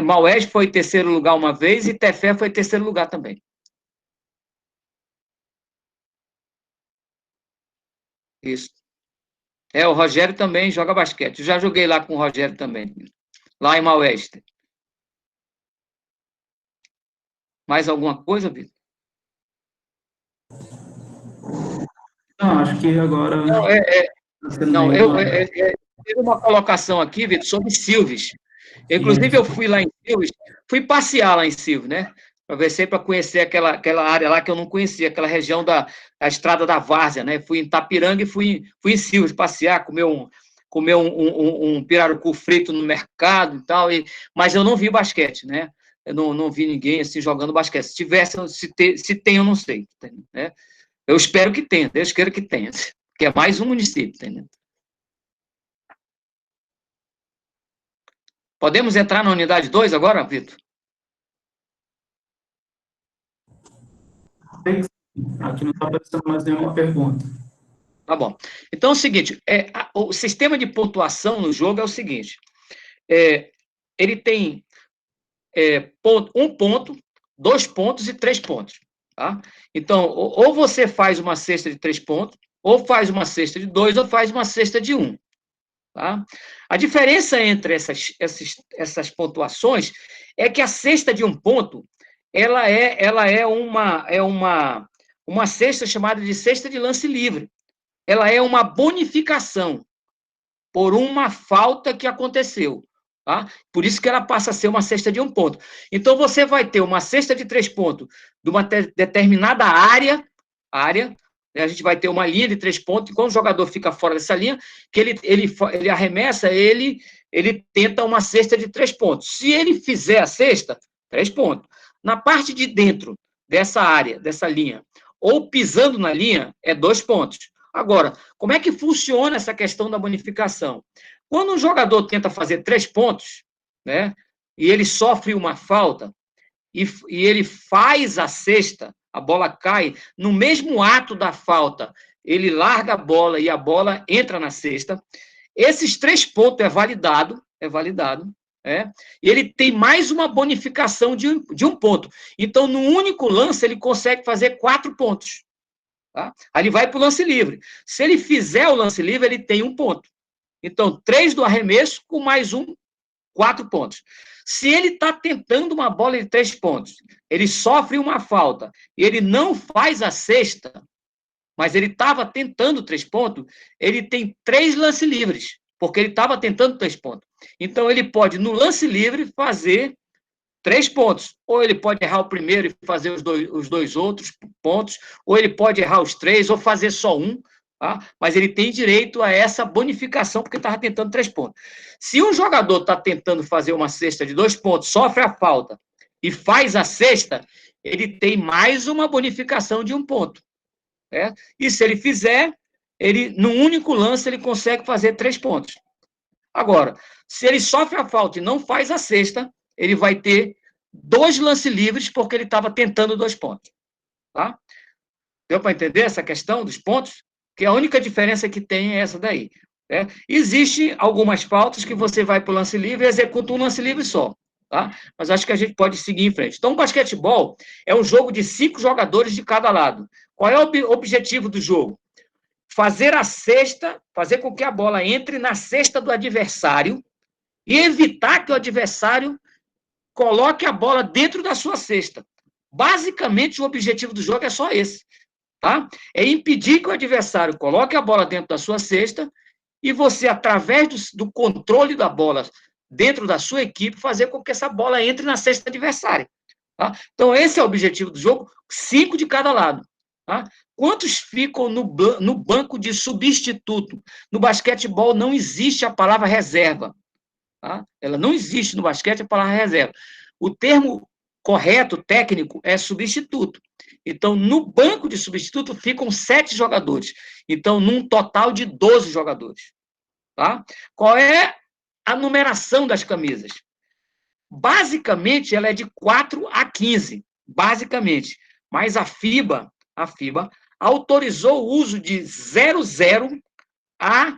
Maués foi terceiro lugar uma vez e Tefé foi terceiro lugar também. Isso. O Rogério também joga basquete. Eu já joguei lá com o Rogério também, lá em Maués. Mais alguma coisa, Vitor? Não, acho que agora... Não, teve uma colocação aqui, Vitor, sobre Silves. Inclusive, eu fui lá em Silves, fui passear lá em Silves, né? Para conhecer aquela área lá que eu não conhecia, aquela região da Estrada da Várzea, né? Fui em Itapiranga e fui em Silves passear, comer um pirarucu frito no mercado e tal, mas eu não vi basquete, né? Eu não vi ninguém assim jogando basquete. Se tivesse, se tem, eu não sei, né? Eu espero que tenha, Deus queira que tenha, que é mais um município, entendeu? Podemos entrar na unidade 2 agora, Vitor? Aqui não está aparecendo mais nenhuma pergunta. Tá bom. Então é o seguinte, o sistema de pontuação no jogo é o seguinte, ele tem um ponto, 2 pontos e 3 pontos. Tá? Então, ou você faz uma cesta de 3 pontos, ou faz uma cesta de 2, ou faz uma cesta de 1. Tá? A diferença entre essas pontuações é que a cesta de 1 ponto, ela é uma cesta chamada de cesta de lance livre. Ela é uma bonificação por uma falta que aconteceu. Tá? Por isso que ela passa a ser uma cesta de 1 ponto. Então, você vai ter uma cesta de 3 pontos de uma determinada área, a gente vai ter uma linha de 3 pontos, e quando o jogador fica fora dessa linha, que ele arremessa, ele tenta uma cesta de 3 pontos. Se ele fizer a cesta, 3 pontos. Na parte de dentro dessa área, dessa linha, ou pisando na linha, é 2 pontos. Agora, como é que funciona essa questão da bonificação? Quando um jogador tenta fazer 3 pontos, né, e ele sofre uma falta, e ele faz a cesta, a bola cai, no mesmo ato da falta, ele larga a bola e a bola entra na cesta, esses 3 pontos é validado, e ele tem mais uma bonificação de 1 ponto. Então, no único lance, ele consegue fazer 4 pontos. Tá? Aí ele vai para o lance livre. Se ele fizer o lance livre, ele tem 1 ponto. Então, 3 do arremesso com mais 1, 4 pontos. Se ele está tentando uma bola de 3 pontos, ele sofre uma falta e ele não faz a cesta, mas ele estava tentando 3 pontos, ele tem 3 lances livres, porque ele estava tentando 3 pontos. Então, ele pode, no lance livre, fazer 3 pontos. Ou ele pode errar o primeiro e fazer os dois outros pontos, ou ele pode errar os 3, ou fazer só 1, tá? Mas ele tem direito a essa bonificação, porque estava tentando 3 pontos. Se um jogador está tentando fazer uma cesta de 2 pontos, sofre a falta e faz a cesta, ele tem mais uma bonificação de 1 ponto. Né? E se ele fizer, no único lance, ele consegue fazer 3 pontos. Agora, se ele sofre a falta e não faz a cesta, ele vai ter 2 lances livres, porque ele estava tentando 2 pontos. Tá? Deu para entender essa questão dos pontos? Que a única diferença que tem é essa daí. Né? Existem algumas faltas que você vai para o lance livre e executa um lance livre só. Tá? Mas acho que a gente pode seguir em frente. Então, o basquetebol é um jogo de 5 jogadores de cada lado. Qual é o objetivo do jogo? Fazer a cesta, fazer com que a bola entre na cesta do adversário e evitar que o adversário coloque a bola dentro da sua cesta. Basicamente, o objetivo do jogo é só esse. Tá? É impedir que o adversário coloque a bola dentro da sua cesta e você, através do controle da bola dentro da sua equipe, fazer com que essa bola entre na cesta adversária. Tá? Então, esse é o objetivo do jogo, 5 de cada lado. Tá? Quantos ficam no banco de substituto? No basquetebol não existe a palavra reserva. Tá? Ela não existe no basquete a palavra reserva. O termo correto, técnico, é substituto. Então, no banco de substituto ficam 7 jogadores. Então, num total de 12 jogadores. Tá? Qual é a numeração das camisas? Basicamente, ela é de 4 a 15, basicamente. Mas a FIBA autorizou o uso de 00 a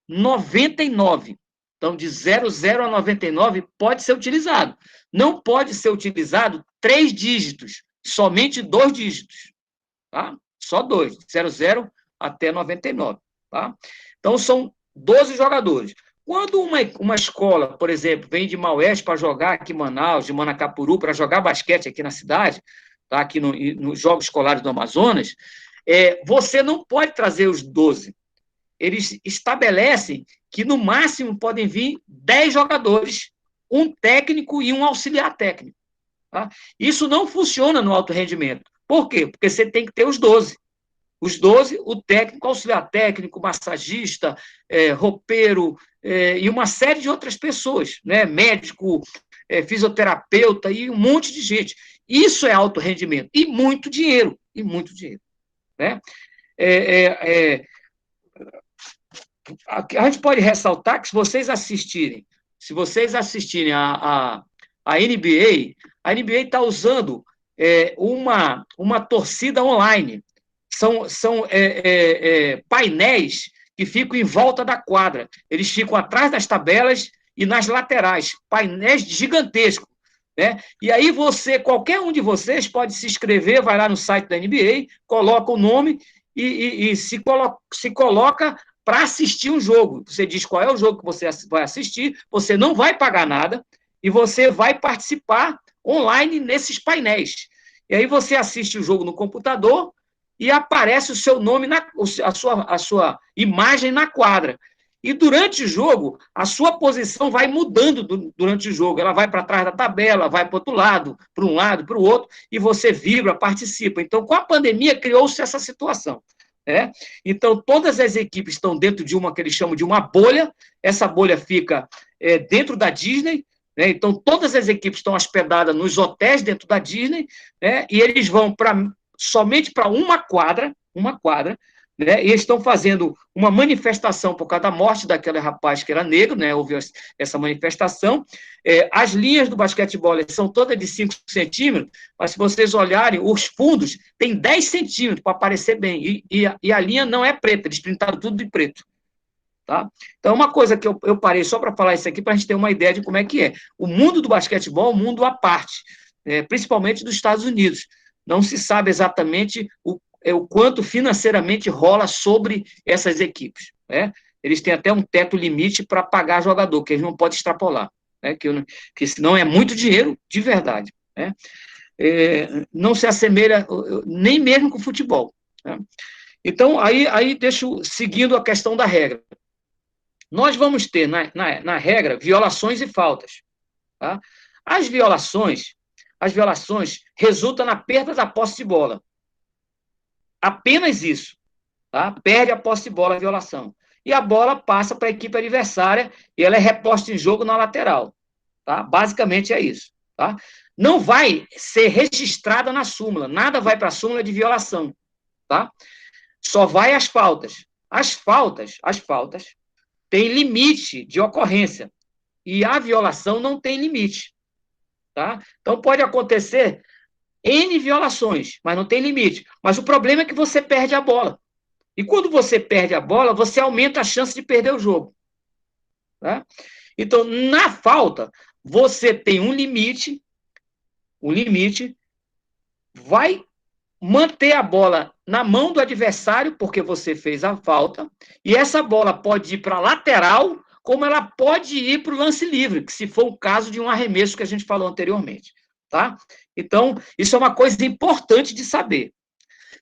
99. Então, de 00 a 99 pode ser utilizado. Não pode ser utilizado 3 dígitos, somente 2 dígitos. Tá? Só 2, 00 até 99. Tá? Então, são 12 jogadores. Quando uma escola, por exemplo, vem de Maués para jogar aqui em Manaus, de Manacapuru, para jogar basquete aqui na cidade, tá? Aqui nos Jogos Escolares do Amazonas, você não pode trazer os 12. Eles estabelecem que, no máximo, podem vir 10 jogadores, um técnico e um auxiliar técnico. Tá? Isso não funciona no alto rendimento. Por quê? Porque você tem que ter os 12. Os 12, o técnico, auxiliar técnico, massagista, roupeiro, e uma série de outras pessoas, né? Médico, fisioterapeuta e um monte de gente. Isso é alto rendimento. E muito dinheiro. Né? A gente pode ressaltar que se vocês assistirem a NBA, a NBA está usando uma torcida online. São painéis que ficam em volta da quadra. Eles ficam atrás das tabelas e nas laterais. Painéis gigantescos. Né? E aí qualquer um de vocês pode se inscrever, vai lá no site da NBA, coloca o nome e se coloca para assistir um jogo. Você diz qual é o jogo que você vai assistir, você não vai pagar nada e você vai participar online nesses painéis. E aí você assiste o jogo no computador e aparece o seu nome, a sua imagem na quadra. E durante o jogo, a sua posição vai mudando durante o jogo. Ela vai para trás da tabela, vai para o outro lado, para um lado, para o outro, e você vibra, participa. Então, com a pandemia, criou-se essa situação. Né? Então, todas as equipes estão dentro de uma que eles chamam de uma bolha. Essa bolha fica dentro da Disney. Né? Então, todas as equipes estão hospedadas nos hotéis dentro da Disney, né? E eles vão somente para uma quadra, né? E eles estão fazendo uma manifestação por causa da morte daquele rapaz que era negro, né? Houve essa manifestação. As linhas do basquetebol são todas de 5 centímetros, mas se vocês olharem, os fundos têm 10 centímetros para aparecer bem, e a linha não é preta, eles pintaram tudo de preto. Tá? Então, uma coisa que eu parei só para falar isso aqui, para a gente ter uma ideia de como é que é. O mundo do basquetebol é um mundo à parte, principalmente dos Estados Unidos. Não se sabe exatamente o quanto financeiramente rola sobre essas equipes. Né? Eles têm até um teto limite para pagar jogador, que eles não podem extrapolar. Né? Que senão é muito dinheiro de verdade. Né? Não se assemelha nem mesmo com o futebol. Né? Então, aí seguindo a questão da regra. Nós vamos ter, na regra, violações e faltas. Tá? As violações resultam na perda da posse de bola. Apenas isso. Tá? Perde a posse de bola, a violação. E a bola passa para a equipe adversária e ela é reposta em jogo na lateral. Tá? Basicamente é isso. Tá? Não vai ser registrada na súmula. Nada vai para a súmula de violação. Tá? Só vai as faltas. As faltas têm limite de ocorrência. E a violação não tem limite. Tá? Então, pode acontecer N violações, mas não tem limite. Mas o problema é que você perde a bola. E quando você perde a bola, você aumenta a chance de perder o jogo. Tá? Então, na falta, você tem um limite, vai manter a bola na mão do adversário, porque você fez a falta, e essa bola pode ir para a lateral, como ela pode ir para o lance livre, que se for o caso de um arremesso que a gente falou anteriormente. Tá? Então, isso é uma coisa importante de saber.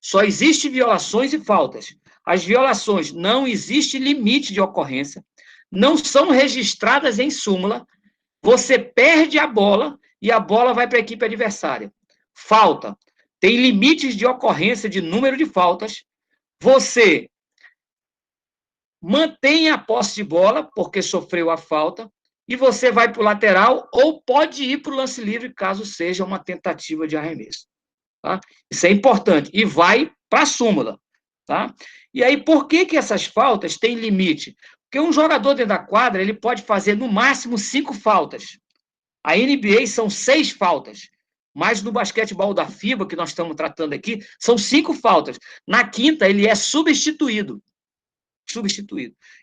Só existem violações e faltas. As violações não existe limite de ocorrência, não são registradas em súmula, você perde a bola e a bola vai para a equipe adversária. falta. Tem limites de ocorrência de número de faltas. Você mantém a posse de bola, porque sofreu a falta, e você vai para o lateral ou pode ir para o lance livre, caso seja uma tentativa de arremesso. Tá? Isso é importante. E vai para a súmula. Tá? E aí, por que essas faltas têm limite? Porque um jogador dentro da quadra, ele pode fazer no máximo 5 faltas. A NBA são 6 faltas. Mas no basquetebol da FIBA, que nós estamos tratando aqui, são 5 faltas. Na quinta, ele é substituído.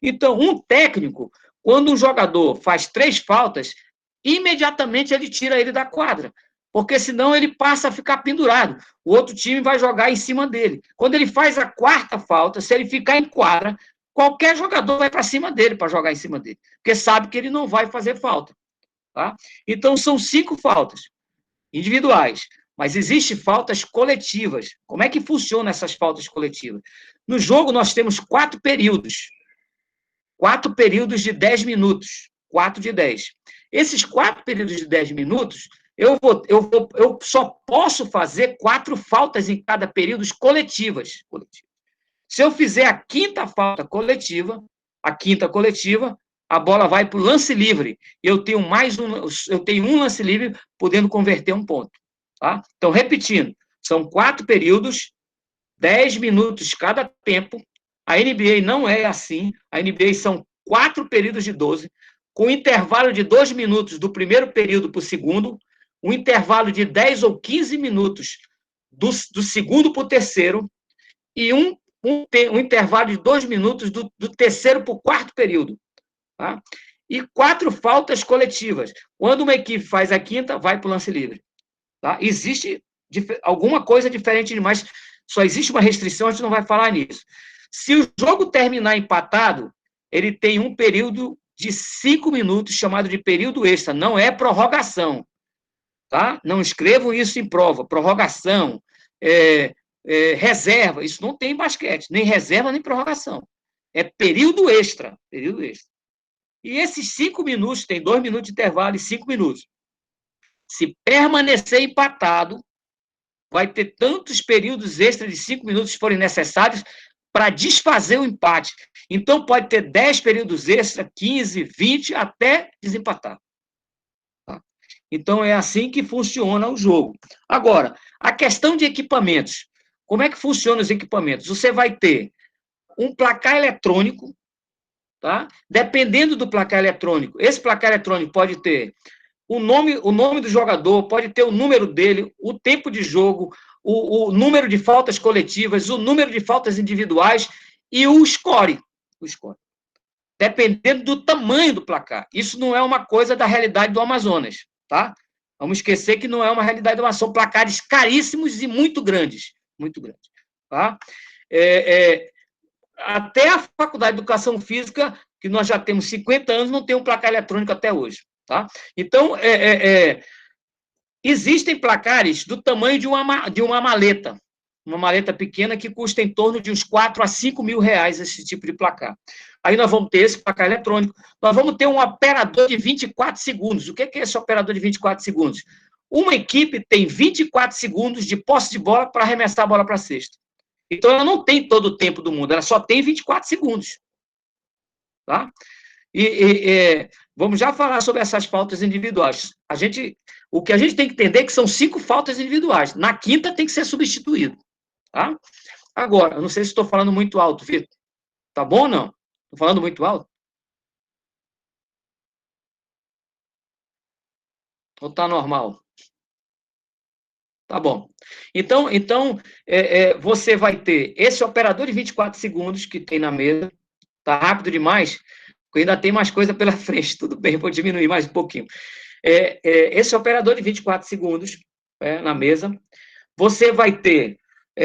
Então, um técnico, quando um jogador faz 3 faltas, imediatamente ele tira ele da quadra, porque senão ele passa a ficar pendurado. O outro time vai jogar em cima dele. Quando ele faz a 4ª falta, se ele ficar em quadra, qualquer jogador vai para cima dele para jogar em cima dele, porque sabe que ele não vai fazer falta. Tá? Então, são 5 faltas individuais, mas existem faltas coletivas. Como é que funcionam essas faltas coletivas? No jogo, nós temos 4 períodos. 4 períodos de 10 minutos. 4 de 10. Esses 4 períodos de 10 minutos, eu só posso fazer 4 faltas em cada período coletivas. Se eu fizer a 5ª falta coletiva, a bola vai para o lance livre. Eu tenho um lance livre, podendo converter um ponto. Tá? Então, repetindo, são 4 períodos, 10 minutos cada tempo. A NBA não é assim. A NBA são 4 períodos de 12, com intervalo de 2 minutos do primeiro período para o segundo, um intervalo de 10 ou 15 minutos do segundo para o terceiro, e um intervalo de 2 minutos do terceiro para o quarto período. Tá? E 4 faltas coletivas. Quando uma equipe faz a 5ª, vai para o lance livre. Tá? Existe alguma coisa diferente demais, só existe uma restrição, a gente não vai falar nisso. Se o jogo terminar empatado, ele tem um período de 5 minutos, chamado de período extra, não é prorrogação. Tá? Não escrevam isso em prova. Prorrogação, reserva, isso não tem em basquete, nem reserva, nem prorrogação. É período extra. E esses 5 minutos, tem 2 minutos de intervalo e 5 minutos. Se permanecer empatado, vai ter tantos períodos extras de 5 minutos, se forem necessários, para desfazer o empate. Então, pode ter 10 períodos extras, 15, 20, até desempatar. Tá? Então, é assim que funciona o jogo. Agora, a questão de equipamentos. Como é que funcionam os equipamentos? Você vai ter um placar eletrônico, tá? Dependendo do placar eletrônico, esse placar eletrônico pode ter o nome do jogador, pode ter o número dele, o tempo de jogo, o número de faltas coletivas, o número de faltas individuais e o score. Dependendo do tamanho do placar. Isso não é uma coisa da realidade do Amazonas, tá? Vamos esquecer que não é uma realidade do Amazonas. São placares caríssimos e muito grandes. Tá? Até a Faculdade de Educação Física, que nós já temos 50 anos, não tem um placar eletrônico até hoje. Tá? Então, existem placares do tamanho de uma maleta pequena que custa em torno de uns 4 a 5 mil reais esse tipo de placar. Aí nós vamos ter esse placar eletrônico, nós vamos ter um operador de 24 segundos. O que é esse operador de 24 segundos? Uma equipe tem 24 segundos de posse de bola para arremessar a bola para a cesta. Então, ela não tem todo o tempo do mundo, ela só tem 24 segundos. Tá? Vamos já falar sobre essas faltas individuais. O que a gente tem que entender é que são 5 faltas individuais. Na 5ª tem que ser substituído. Tá? Agora, eu não sei se estou falando muito alto, Vitor. Tá bom ou não? Estou falando muito alto? Ou está normal? Tá bom. Então você vai ter esse operador de 24 segundos que tem na mesa. Tá rápido demais? Porque ainda tem mais coisa pela frente. Tudo bem, vou diminuir mais um pouquinho. Esse operador de 24 segundos na mesa. Você vai ter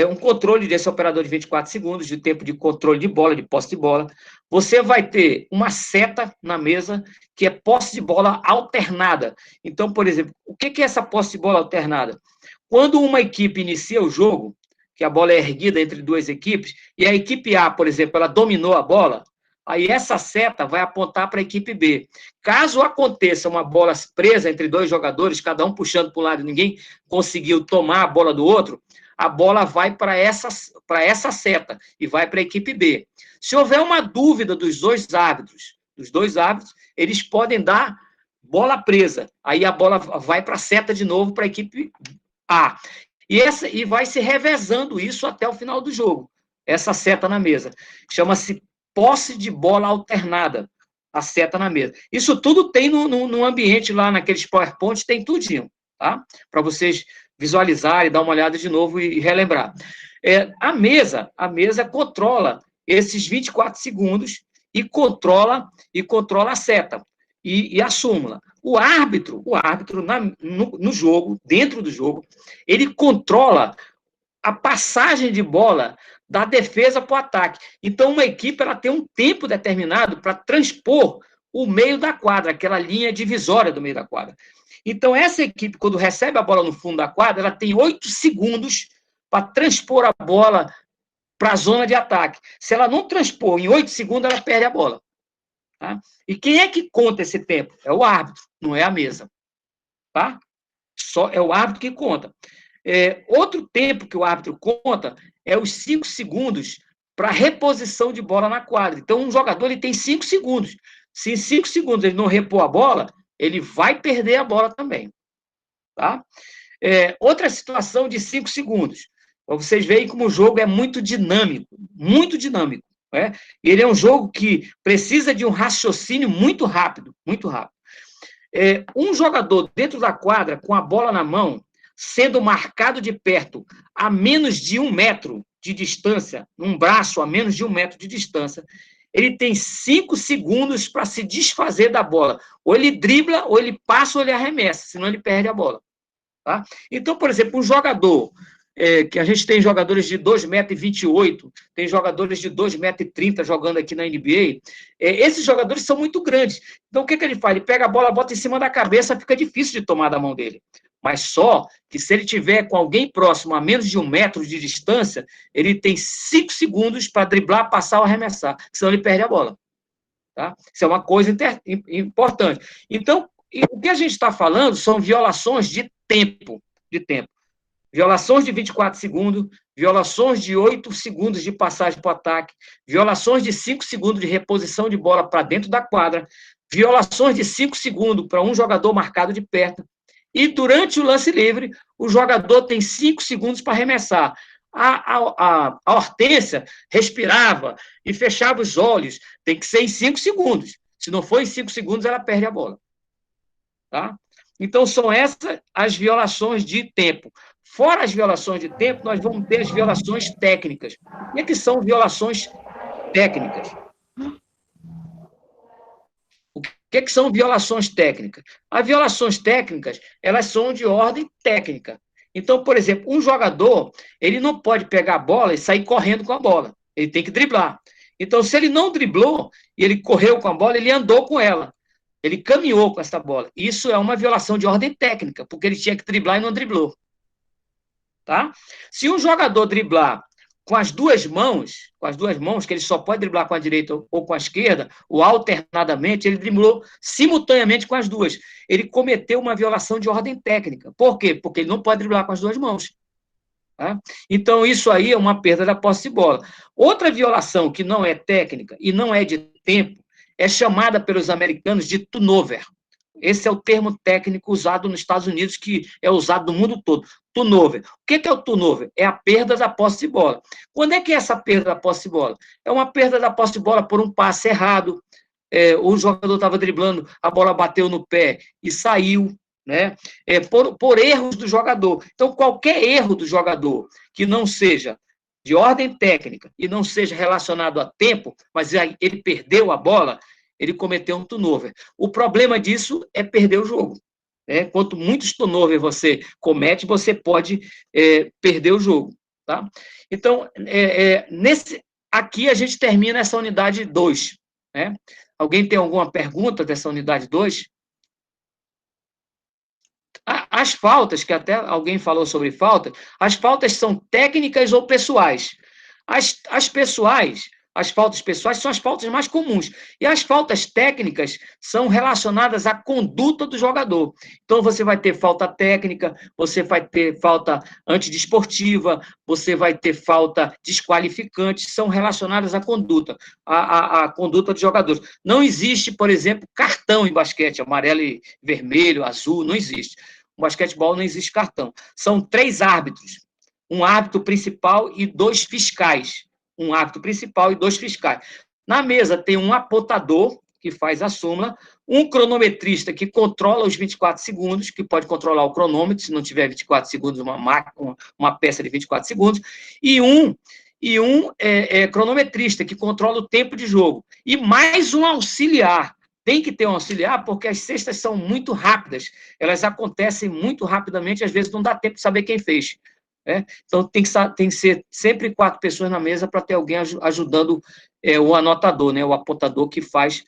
um controle desse operador de 24 segundos, de tempo de controle de bola, de posse de bola. Você vai ter uma seta na mesa, que é posse de bola alternada. Então, por exemplo, o que é essa posse de bola alternada? Quando uma equipe inicia o jogo, que a bola é erguida entre 2 equipes, e a equipe A, por exemplo, ela dominou a bola, aí essa seta vai apontar para a equipe B. Caso aconteça uma bola presa entre dois jogadores, cada um puxando para um lado e ninguém conseguiu tomar a bola do outro, a bola vai para essa seta e vai para a equipe B. Se houver uma dúvida dos dois árbitros, eles podem dar bola presa. Aí a bola vai para a seta de novo para a equipe A. E vai se revezando isso até o final do jogo. Essa seta na mesa. Chama-se posse de bola alternada. A seta na mesa. Isso tudo tem no ambiente lá, naqueles PowerPoints, tem tudinho, tá? Para vocês visualizarem, dar uma olhada de novo e relembrar. A mesa controla esses 24 segundos e controla a seta e a súmula. O árbitro no jogo, dentro do jogo, ele controla a passagem de bola da defesa para o ataque. Então, uma equipe ela tem um tempo determinado para transpor o meio da quadra, aquela linha divisória do meio da quadra. Então, essa equipe, quando recebe a bola no fundo da quadra, ela tem 8 segundos para transpor a bola para a zona de ataque. Se ela não transpor em 8 segundos, ela perde a bola. Tá? E quem é que conta esse tempo? É o árbitro, não é a mesa. Tá? Só é o árbitro que conta. Outro tempo que o árbitro conta é os 5 segundos para reposição de bola na quadra. Então, um jogador ele tem 5 segundos. Se em 5 segundos ele não repor a bola, ele vai perder a bola também. Tá? Outra situação de 5 segundos. Vocês veem como o jogo é muito dinâmico, muito dinâmico. Né? Ele é um jogo que precisa de um raciocínio muito rápido, muito rápido. Um jogador dentro da quadra, com a bola na mão, sendo marcado de perto a menos de 1 metro de distância, um braço a menos de 1 metro de distância, ele tem 5 segundos para se desfazer da bola. Ou ele dribla, ou ele passa, ou ele arremessa, senão ele perde a bola. Tá? Então, por exemplo, um jogador, que a gente tem jogadores de 2,28 m, tem jogadores de 2,30 m jogando aqui na NBA, esses jogadores são muito grandes. Então, o que ele faz? Ele pega a bola, bota em cima da cabeça, fica difícil de tomar da mão dele. Mas só que se ele tiver com alguém próximo a menos de 1 metro de distância, ele tem 5 segundos para driblar, passar ou arremessar, senão ele perde a bola. Tá? Isso é uma coisa importante. Então, o que a gente está falando são violações de tempo. Violações de 24 segundos, violações de 8 segundos de passagem para o ataque, violações de 5 segundos de reposição de bola para dentro da quadra, violações de 5 segundos para um jogador marcado de perto, e durante o lance livre, o jogador tem 5 segundos para arremessar. A Hortência respirava e fechava os olhos, tem que ser em 5 segundos. Se não for em 5 segundos, ela perde a bola. Tá? Então, são essas as violações de tempo. Fora as violações de tempo, nós vamos ter as violações técnicas. O que são violações técnicas? O que são violações técnicas? As violações técnicas, elas são de ordem técnica. Então, por exemplo, um jogador, ele não pode pegar a bola e sair correndo com a bola. Ele tem que driblar. Então, se ele não driblou e ele correu com a bola, ele andou com ela. Ele caminhou com essa bola. Isso é uma violação de ordem técnica, porque ele tinha que driblar e não driblou. Tá? Se um jogador driblar com as duas mãos, que ele só pode driblar com a direita ou com a esquerda, ou alternadamente, ele driblou simultaneamente com as duas. Ele cometeu uma violação de ordem técnica. Por quê? Porque ele não pode driblar com as duas mãos. Tá? Então, isso aí é uma perda da posse de bola. Outra violação que não é técnica e não é de tempo é chamada pelos americanos de turnover. Esse é o termo técnico usado nos Estados Unidos, que é usado no mundo todo. Turnover. O que é o turnover? É a perda da posse de bola. Quando é que é essa perda da posse de bola? É uma perda da posse de bola por um passe errado, o jogador estava driblando, a bola bateu no pé e saiu, né? Por erros do jogador. Então, qualquer erro do jogador que não seja de ordem técnica e não seja relacionado a tempo, mas ele perdeu a bola, ele cometeu um turnover. O problema disso é perder o jogo. Quanto muitos turnover você comete, você pode perder o jogo. Tá? Então, aqui a gente termina essa unidade 2. Né? Alguém tem alguma pergunta dessa unidade 2? As faltas, que até alguém falou sobre falta, as faltas são técnicas ou pessoais. As pessoais, As faltas pessoais são as faltas mais comuns. E as faltas técnicas são relacionadas à conduta do jogador. Então, você vai ter falta técnica, você vai ter falta antidesportiva, você vai ter falta desqualificante, são relacionadas à conduta, à conduta dos jogadores. Não existe, por exemplo, cartão em basquete, amarelo e vermelho, azul, não existe. No basquetebol não existe cartão. São 3 árbitros, um árbitro principal e 2 fiscais. Um árbitro principal e 2 fiscais. Na mesa tem um apontador, que faz a súmula, um cronometrista que controla os 24 segundos, que pode controlar o cronômetro, se não tiver 24 segundos, uma peça de 24 segundos, e um cronometrista, que controla o tempo de jogo. E mais um auxiliar. Tem que ter um auxiliar, porque as cestas são muito rápidas, elas acontecem muito rapidamente, às vezes não dá tempo de saber quem fez. Então, tem que ser sempre 4 pessoas na mesa para ter alguém ajudando o anotador, né, o apontador que faz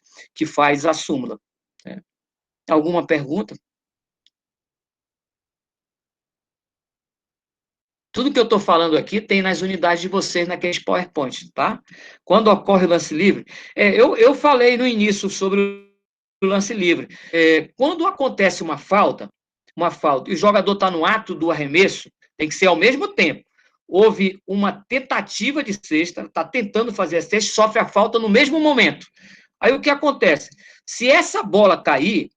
a súmula. Alguma pergunta? Tudo que eu estou falando aqui tem nas unidades de vocês, naqueles PowerPoint, tá? Quando ocorre o lance livre, eu falei no início sobre o lance livre. Quando acontece uma falta, e o jogador está no ato do arremesso, tem que ser ao mesmo tempo. Houve uma tentativa de cesta, está tentando fazer a cesta, sofre a falta no mesmo momento. Aí o que acontece? Se essa bola cair,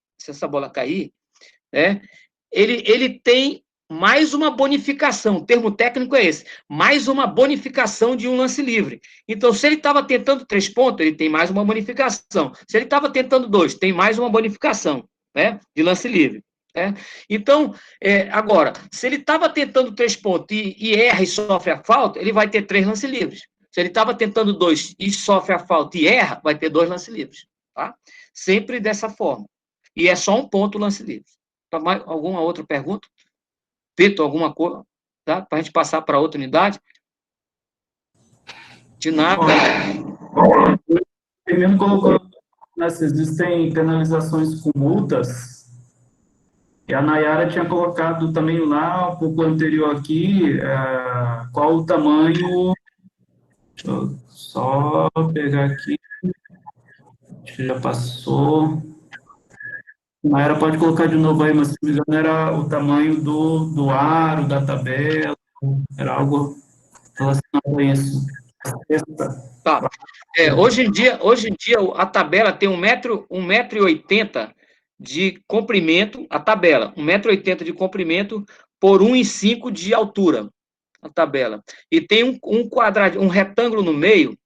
ele tem mais uma bonificação, o termo técnico é esse, mais uma bonificação de um lance livre. Então, se ele estava tentando 3 pontos, ele tem mais uma bonificação. Se ele estava tentando 2, tem mais uma bonificação, de lance livre. Então, agora, se ele estava tentando 3 pontos e erra e sofre a falta, ele vai ter 3 lances livres. Se ele estava tentando 2 e sofre a falta e erra, vai ter 2 lances livres. Tá? Sempre dessa forma. E é só um ponto o lance livre. Alguma outra pergunta? Vitor, alguma coisa? Tá? Para a gente passar para outra unidade? De nada. Primeiro colocou, existem penalizações com multas, e a Nayara tinha colocado também lá, um pouco anterior aqui, qual o tamanho, deixa eu só pegar aqui, acho que já passou. Nayara pode colocar de novo aí, mas se não me engano era o tamanho do aro, da tabela, era algo relacionado a isso. Tá. Hoje em dia, a tabela tem 1,80 m de comprimento, a tabela, 1,80 m de comprimento por 1,5 m de altura, a tabela. E tem um retângulo no meio,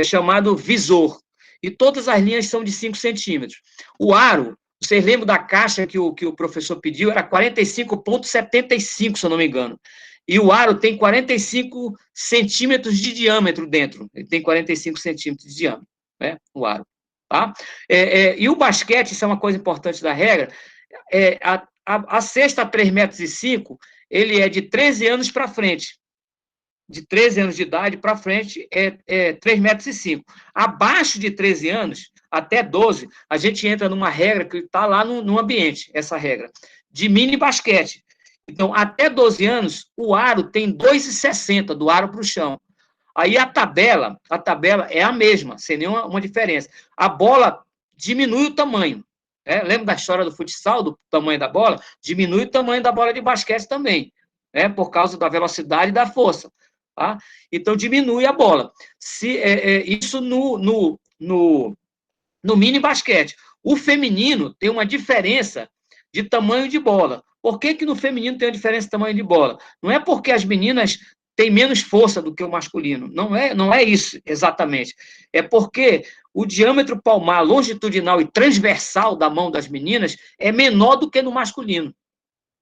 chamado visor. E todas as linhas são de 5 centímetros. O aro, vocês lembram da caixa que o professor pediu? Era 45,75, se eu não me engano. E o aro tem 45 centímetros de diâmetro dentro. Ele tem 45 centímetros de diâmetro, o aro. Tá? E o basquete, isso é uma coisa importante da regra, a cesta 3,5 metros, ele é de 13 anos para frente. De 13 anos de idade para frente, 3,5 metros. Abaixo de 13 anos, até 12, a gente entra numa regra que está lá no ambiente, essa regra, de mini basquete. Então, até 12 anos, o aro tem 2,60 do aro para o chão. Aí a tabela é a mesma, sem nenhuma diferença. A bola diminui o tamanho. Lembra da história do futsal, do tamanho da bola? Diminui o tamanho da bola de basquete também, por causa da velocidade e da força. Tá? Então, diminui a bola. Isso no mini basquete. O feminino tem uma diferença de tamanho de bola. Por que no feminino tem uma diferença de tamanho de bola? Não é porque as meninas têm menos força do que o masculino. Não é isso exatamente. É porque o diâmetro palmar longitudinal e transversal da mão das meninas é menor do que no masculino.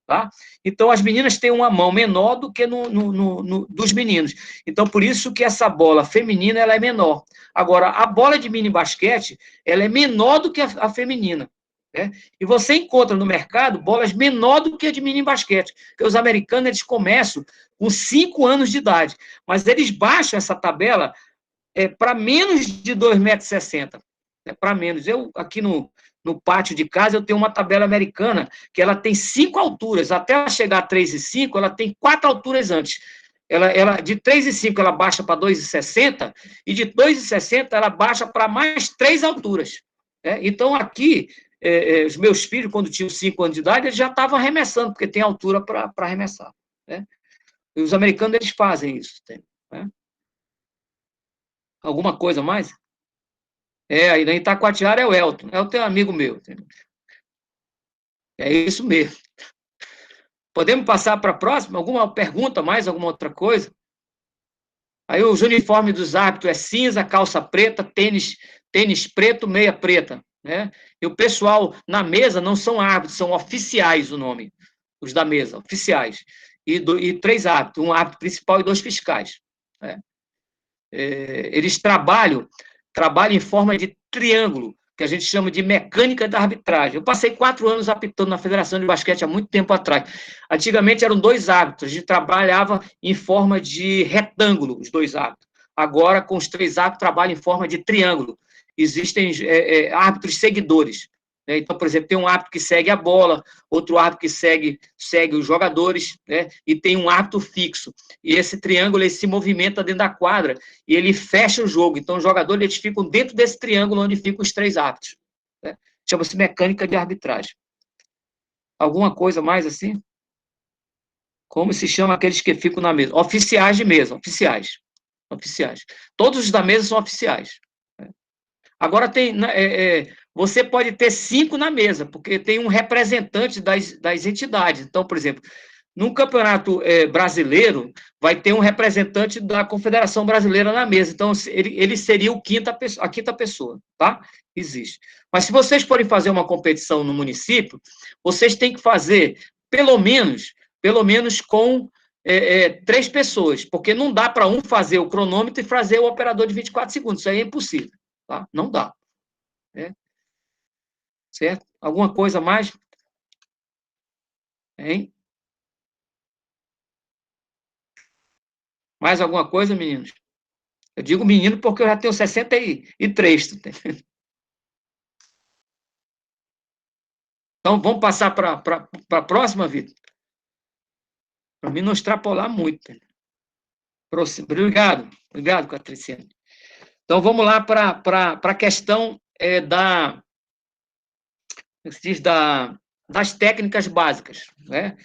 Tá? Então, as meninas têm uma mão menor do que dos meninos. Então, por isso que essa bola feminina ela é menor. Agora, a bola de mini basquete ela é menor do que a feminina. E você encontra no mercado bolas menor do que a de mini basquete, porque os americanos eles começam com 5 anos de idade, mas eles baixam essa tabela para menos de 2,60 m. Para menos. Eu, aqui no pátio de casa, eu tenho uma tabela americana que ela tem 5 alturas. Até ela chegar a 3,5, ela tem 4 alturas antes. de 3,5 ela baixa para 2,60, e de 2,60 ela baixa para mais 3 alturas. Né? Então, aqui, os meus filhos, quando tinham 5 anos de idade, eles já estavam arremessando, porque tem altura para arremessar. Né? E os americanos, eles fazem isso. Né? Alguma coisa mais? Aí em Itacoatiara é o Elton. Elton é um amigo meu. É isso mesmo. Podemos passar para a próxima? Alguma pergunta mais, alguma outra coisa? Aí os uniformes dos árbitros é cinza, calça preta, tênis preto, meia preta. Né? E o pessoal na mesa não são árbitros, são oficiais o nome. Os da mesa, oficiais. E 3 árbitros, um árbitro principal e 2 fiscais. Né? Eles trabalham em forma de triângulo, que a gente chama de mecânica da arbitragem. Eu passei 4 anos apitando na Federação de Basquete há muito tempo atrás. Antigamente eram 2 árbitros, a gente trabalhava em forma de retângulo, os 2 árbitros. Agora, com os 3 árbitros, trabalham em forma de triângulo. Existem árbitros seguidores. Né? Então, por exemplo, tem um árbitro que segue a bola, outro árbitro que segue os jogadores, né? E tem um árbitro fixo. E esse triângulo ele se movimenta dentro da quadra e ele fecha o jogo. Então, os jogadores eles ficam dentro desse triângulo onde ficam os 3 árbitros. Né? Chama-se mecânica de arbitragem. Alguma coisa mais assim? Como se chama aqueles que ficam na mesa? Oficiais de mesa, oficiais. Oficiais. Todos os da mesa são oficiais. Agora, você pode ter 5 na mesa, porque tem um representante das entidades. Então, por exemplo, num campeonato brasileiro, vai ter um representante da Confederação Brasileira na mesa. Então, ele seria a quinta pessoa, tá? Existe. Mas se vocês forem fazer uma competição no município, vocês têm que fazer, pelo menos com 3 pessoas, porque não dá para um fazer o cronômetro e fazer o operador de 24 segundos. Isso aí é impossível. Tá? Não dá. Né? Certo? Alguma coisa mais? Hein? Mais alguma coisa, meninos? Eu digo menino porque eu já tenho 63. Então, vamos passar para a próxima, Vitor? Para mim não extrapolar muito. Obrigado, Catriciano. Então, vamos lá para a questão das técnicas básicas. Né?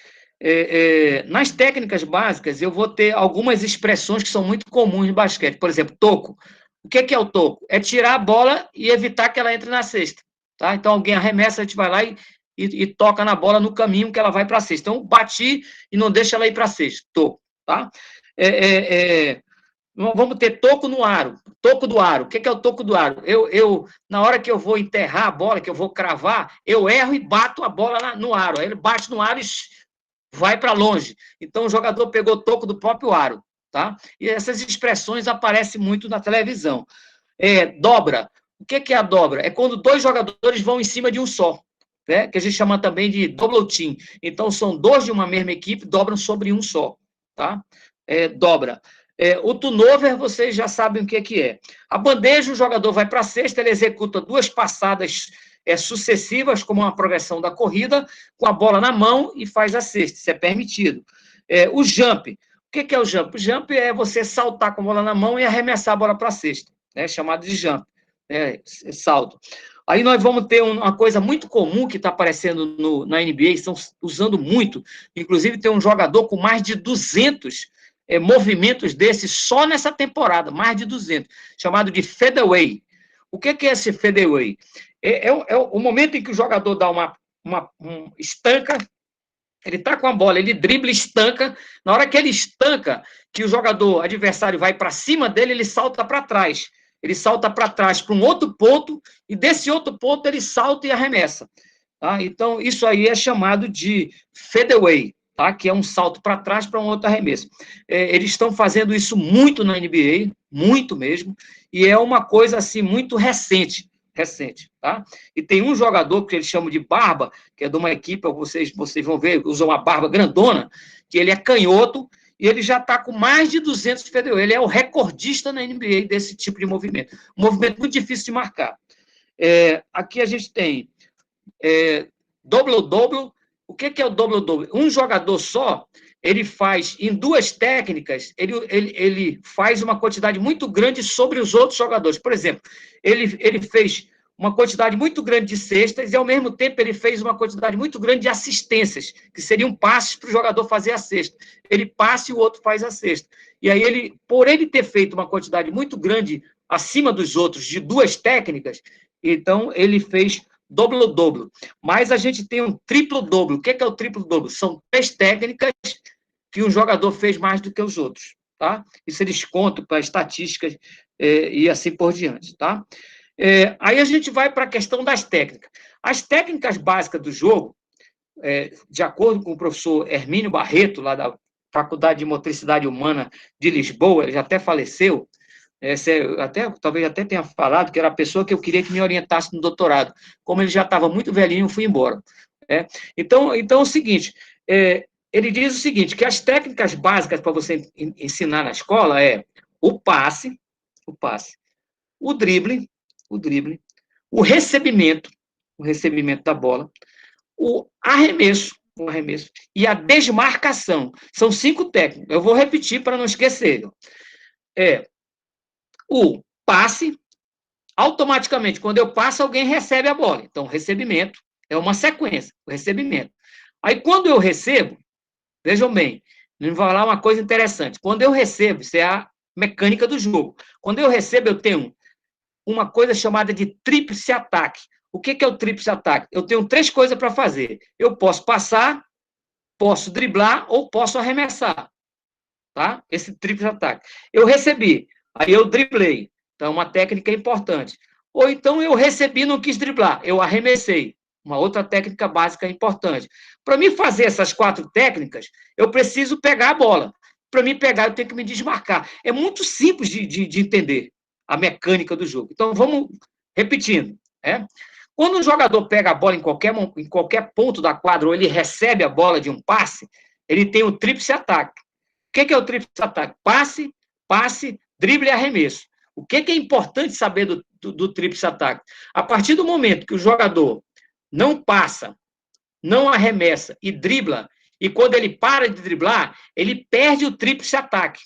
Nas técnicas básicas, eu vou ter algumas expressões que são muito comuns no basquete. Por exemplo, toco. O que é o toco? É tirar a bola e evitar que ela entre na cesta. Tá? Então, alguém arremessa, a gente vai lá e toca na bola no caminho que ela vai para a cesta. Então, bati e não deixa ela ir para a cesta. Toco. Tá? Vamos ter toco no aro. Toco do aro. O que é o toco do aro? Na hora que eu vou enterrar a bola, que eu vou cravar, eu erro e bato a bola no aro. Aí ele bate no aro e vai para longe. Então, o jogador pegou o toco do próprio aro. Tá? E essas expressões aparecem muito na televisão. Dobra. O que é a dobra? É quando 2 jogadores vão em cima de um só. Né? Que a gente chama também de double team. Então, são 2 de uma mesma equipe, dobram sobre um só. Tá? Dobra. O turnover, vocês já sabem o que é. A bandeja, o jogador vai para a cesta, ele executa 2 passadas sucessivas, como uma progressão da corrida, com a bola na mão e faz a cesta. Isso é permitido. O jump. O que é o jump? O jump é você saltar com a bola na mão e arremessar a bola para a cesta. Chamado de jump. Salto. Aí nós vamos ter uma coisa muito comum que está aparecendo na NBA, estão usando muito. Inclusive, tem um jogador com mais de 200 movimentos desses só nessa temporada, mais de 200, chamado de fadeaway. O que é esse fadeaway? É o momento em que o jogador dá uma estanca, ele está com a bola, ele dribla, estanca, na hora que ele estanca, que o jogador adversário vai para cima dele, ele salta para trás. Ele salta para trás para um outro ponto, e desse outro ponto ele salta e arremessa. Tá? Então, isso aí é chamado de fadeaway. Tá? Que é um salto para trás para um outro arremesso. Eles estão fazendo isso muito na NBA, muito mesmo, e é uma coisa assim muito recente, tá? E tem um jogador que eles chamam de Barba, que é de uma equipe, vocês vão ver, usa uma barba grandona, que ele é canhoto, e ele já está com mais de 200 fadeaway. Ele é o recordista na NBA desse tipo de movimento. Um movimento muito difícil de marcar. Aqui a gente tem double-double. O que é o dobro-dobro? Um jogador só, ele faz, em 2 técnicas, ele faz uma quantidade muito grande sobre os outros jogadores. Por exemplo, ele fez uma quantidade muito grande de cestas e, ao mesmo tempo, ele fez uma quantidade muito grande de assistências, que seriam passes para o jogador fazer a cesta. Ele passa e o outro faz a cesta. E aí, por ele ter feito uma quantidade muito grande acima dos outros, de 2 técnicas, então ele fez dobro-dobro. Mas a gente tem um triplo-dobro. O que é o triplo-dobro? São 3 técnicas que um jogador fez mais do que os outros, tá? Isso eles contam para estatísticas e assim por diante, tá? Aí a gente vai para a questão das técnicas. As técnicas básicas do jogo, de acordo com o professor Hermínio Barreto, lá da Faculdade de Motricidade Humana de Lisboa, ele já até faleceu, talvez até tenha falado que era a pessoa que eu queria que me orientasse no doutorado. Como ele já estava muito velhinho, eu fui embora. Então, é o seguinte, ele diz o seguinte, que as técnicas básicas para você ensinar na escola é o passe, o drible, o recebimento da bola, o arremesso e a desmarcação. São 5 técnicas. Eu vou repetir para não esquecer. O passe, automaticamente, quando eu passo, alguém recebe a bola. Então, recebimento é uma sequência, o recebimento. Aí, quando eu recebo, vejam bem, vou falar uma coisa interessante. Quando eu recebo, isso é a mecânica do jogo. Quando eu recebo, eu tenho uma coisa chamada de tríplice ataque. O que é o tríplice ataque? Eu tenho 3 coisas para fazer. Eu posso passar, posso driblar ou posso arremessar. Tá? Esse tríplice ataque. Eu recebi, aí eu driblei. Então, é uma técnica importante. Ou então eu recebi e não quis driblar, eu arremessei. Uma outra técnica básica importante. Para mim fazer essas 4 técnicas, eu preciso pegar a bola. Para mim pegar, eu tenho que me desmarcar. É muito simples de entender a mecânica do jogo. Então, vamos repetindo. Quando um jogador pega a bola em qualquer ponto da quadra, ou ele recebe a bola de um passe, ele tem o tríplice ataque. O que é o tríplice ataque? Passe, drible e arremesso. O que é importante saber do tríplice ataque? A partir do momento que o jogador não passa, não arremessa e dribla, e quando ele para de driblar, ele perde o tríplice ataque.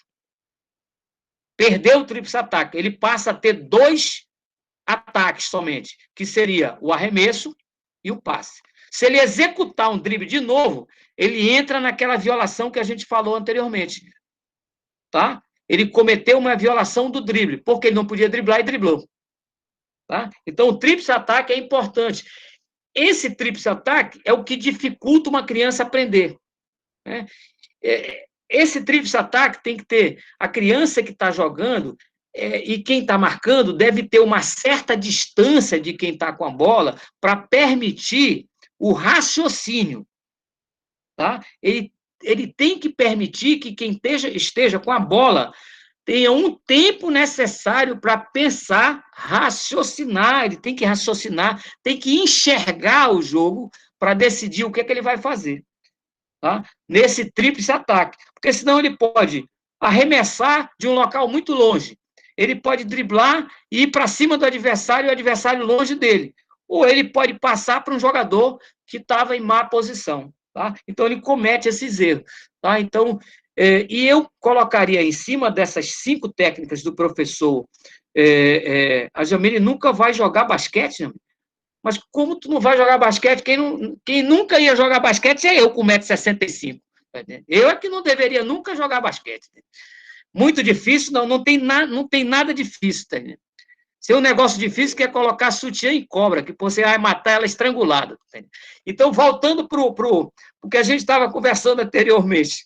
Perdeu o tríplice ataque. Ele passa a ter 2 ataques somente, que seria o arremesso e o passe. Se ele executar um drible de novo, ele entra naquela violação que a gente falou anteriormente. Tá? Ele cometeu uma violação do drible, porque ele não podia driblar e driblou. Tá? Então, o tríplice ataque é importante. Esse tríplice ataque é o que dificulta uma criança aprender. Né? Esse tríplice ataque tem que ter a criança que está jogando e quem está marcando deve ter uma certa distância de quem está com a bola para permitir o raciocínio. Tá? Ele tem que permitir que quem esteja com a bola tenha um tempo necessário para pensar, raciocinar. Ele tem que raciocinar, tem que enxergar o jogo para decidir o que ele vai fazer. Tá? Nesse tríplice ataque. Porque senão ele pode arremessar de um local muito longe. Ele pode driblar e ir para cima do adversário e o adversário longe dele. Ou ele pode passar para um jogador que estava em má posição. Tá? Então, ele comete esses erros. Tá? Então, e eu colocaria em cima dessas 5 técnicas do professor, a Jamile nunca vai jogar basquete, mas como tu não vai jogar basquete? Quem nunca ia jogar basquete é eu, com 1,65 m. Eu é que não deveria nunca jogar basquete. Muito difícil, não tem nada difícil. Tá? Se é um negócio difícil, que é colocar sutiã em cobra, que você vai matar ela estrangulada. Tá? Então, voltando para o que a gente estava conversando anteriormente.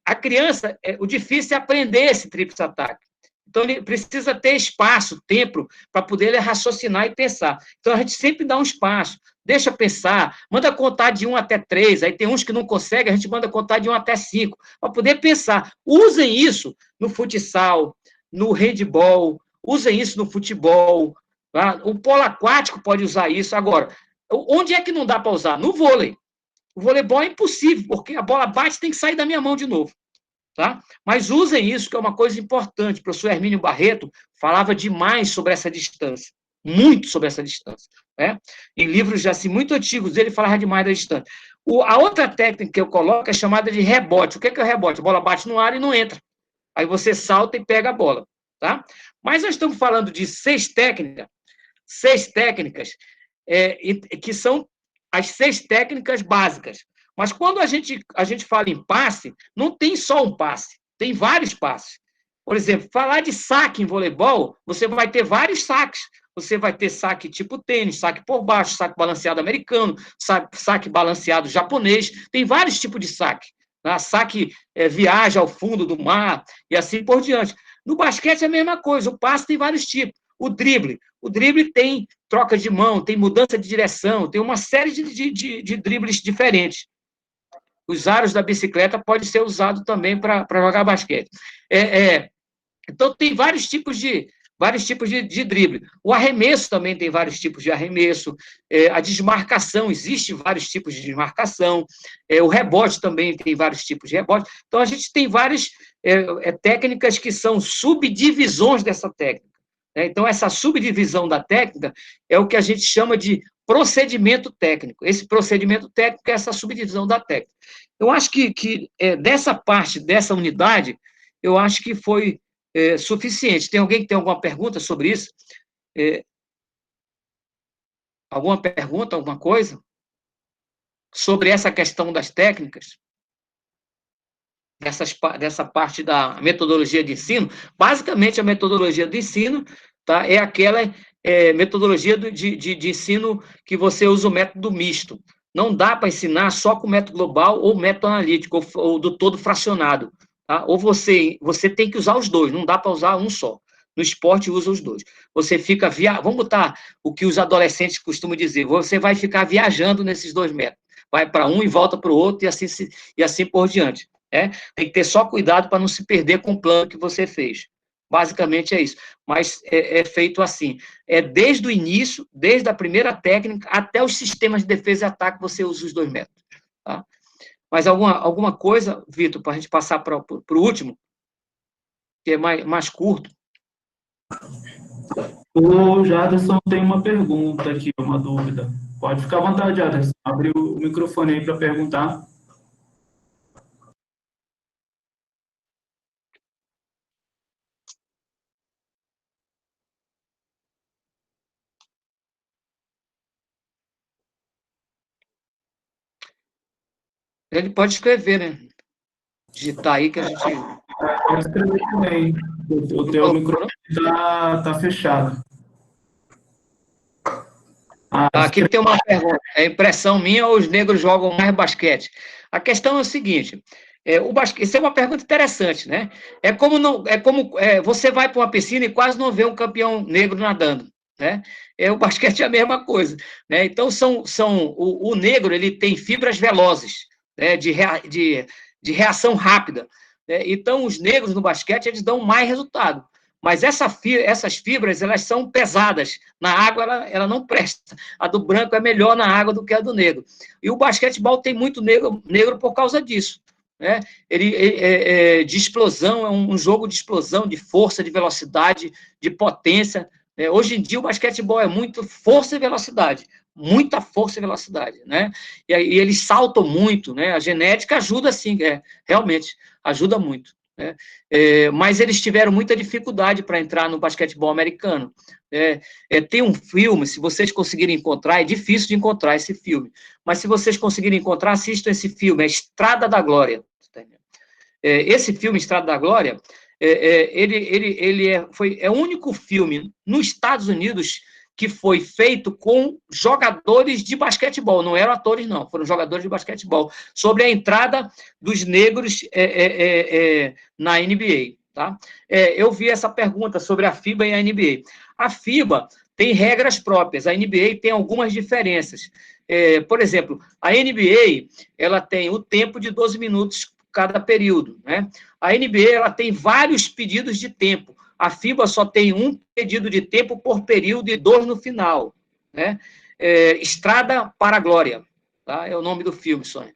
A criança, o difícil é aprender esse tríplice ataque. Então, ele precisa ter espaço, tempo, para poder raciocinar e pensar. Então, a gente sempre dá um espaço, deixa pensar, manda contar de 1 até 3, aí tem uns que não conseguem, a gente manda contar de 1 até 5, para poder pensar. Usem isso no futsal, no handball, usem isso no futebol, tá? O polo aquático pode usar isso. Agora, onde é que não dá para usar? No vôlei. O voleibol é impossível, porque a bola bate e tem que sair da minha mão de novo. Tá? Mas usem isso, que é uma coisa importante. O professor Hermínio Barreto falava demais sobre essa distância. muito sobre essa distância, né? Em livros assim, muito antigos, ele falava demais da distância. A outra técnica que eu coloco é chamada de rebote. O que é o rebote? A bola bate no ar e não entra. Aí você salta e pega a bola, tá? Mas nós estamos falando de seis técnicas, que são as 6 técnicas básicas. Mas quando a gente fala em passe, não tem só um passe, tem vários passes. Por exemplo, falar de saque em voleibol, você vai ter vários saques. Você vai ter saque tipo tênis, saque por baixo, saque balanceado americano, saque balanceado japonês, tem vários tipos de saque. Né? Saque viaja ao fundo do mar e assim por diante. No basquete é a mesma coisa, o passe tem vários tipos. O drible tem troca de mão, tem mudança de direção, tem uma série de dribles diferentes. Os aros da bicicleta podem ser usados também para jogar basquete. Então, tem vários tipos de drible. O arremesso também tem vários tipos de arremesso. A desmarcação, existe vários tipos de desmarcação. O rebote também tem vários tipos de rebote. Então, a gente tem várias técnicas que são subdivisões dessa técnica. Então, essa subdivisão da técnica é o que a gente chama de procedimento técnico. Esse procedimento técnico é essa subdivisão da técnica. Eu acho que dessa parte, dessa unidade, eu acho que foi suficiente. Tem alguém que tem alguma pergunta sobre isso? Alguma pergunta, alguma coisa? Sobre essa questão das técnicas? Dessa parte da metodologia de ensino? Basicamente, a metodologia de ensino, tá, é aquela metodologia de ensino que você usa o método misto. Não dá para ensinar só com o método global ou método analítico, ou do todo fracionado. Tá? Ou você tem que usar os dois, não dá para usar um só. No esporte, usa os dois. Você fica vamos botar o que os adolescentes costumam dizer, você vai ficar viajando nesses dois métodos. Vai para um e volta para o outro, e assim por diante. Tem que ter só cuidado para não se perder com o plano que você fez. Basicamente é isso. Mas é feito assim. Desde o início, desde a primeira técnica, até os sistemas de defesa e ataque, você usa os dois métodos. Tá? Mas alguma coisa, Vitor, para a gente passar para o último, que é mais curto? O Jaderson tem uma pergunta aqui, uma dúvida. Pode ficar à vontade, Jaderson. Abre o microfone aí para perguntar. Ele pode escrever, né? Digitar aí que a gente... Pode escrever também. O teu microfone está fechado. Aqui tem uma pergunta. É impressão minha ou os negros jogam mais basquete? A questão é o seguinte, o basquete, isso é uma pergunta interessante, né? Você vai para uma piscina e quase não vê um campeão negro nadando, né? O basquete é a mesma coisa, né? Então, o negro, ele tem fibras velozes, né? de reação rápida, né? Então, os negros no basquete, eles dão mais resultado. Mas essas fibras, elas são pesadas. Na água, ela não presta. A do branco é melhor na água do que a do negro. E o basquetebol tem muito negro por causa disso. Né? Ele de explosão, é um jogo de explosão, de força, de velocidade, de potência. Hoje em dia, o basquetebol é muito força e velocidade. Muita força e velocidade. Né? E eles saltam muito. Né? A genética ajuda, sim, realmente, ajuda muito. Né? Mas eles tiveram muita dificuldade para entrar no basquetebol americano. Tem um filme, se vocês conseguirem encontrar, é difícil de encontrar esse filme, mas se vocês conseguirem encontrar, assistam esse filme, é Estrada da Glória. Esse filme, Estrada da Glória, ele é o único filme nos Estados Unidos que foi feito com jogadores de basquetebol, não eram atores, não, foram jogadores de basquetebol, sobre a entrada dos negros na NBA. Tá? Eu vi essa pergunta sobre a FIBA e a NBA. A FIBA tem regras próprias, a NBA tem algumas diferenças. Por exemplo, a NBA ela tem o tempo de 12 minutos cada período. Né? A NBA ela tem vários pedidos de tempo. A FIBA só tem um pedido de tempo por período e 2 no final. Né? Estrada para a glória. Tá? É o nome do filme, Sônia.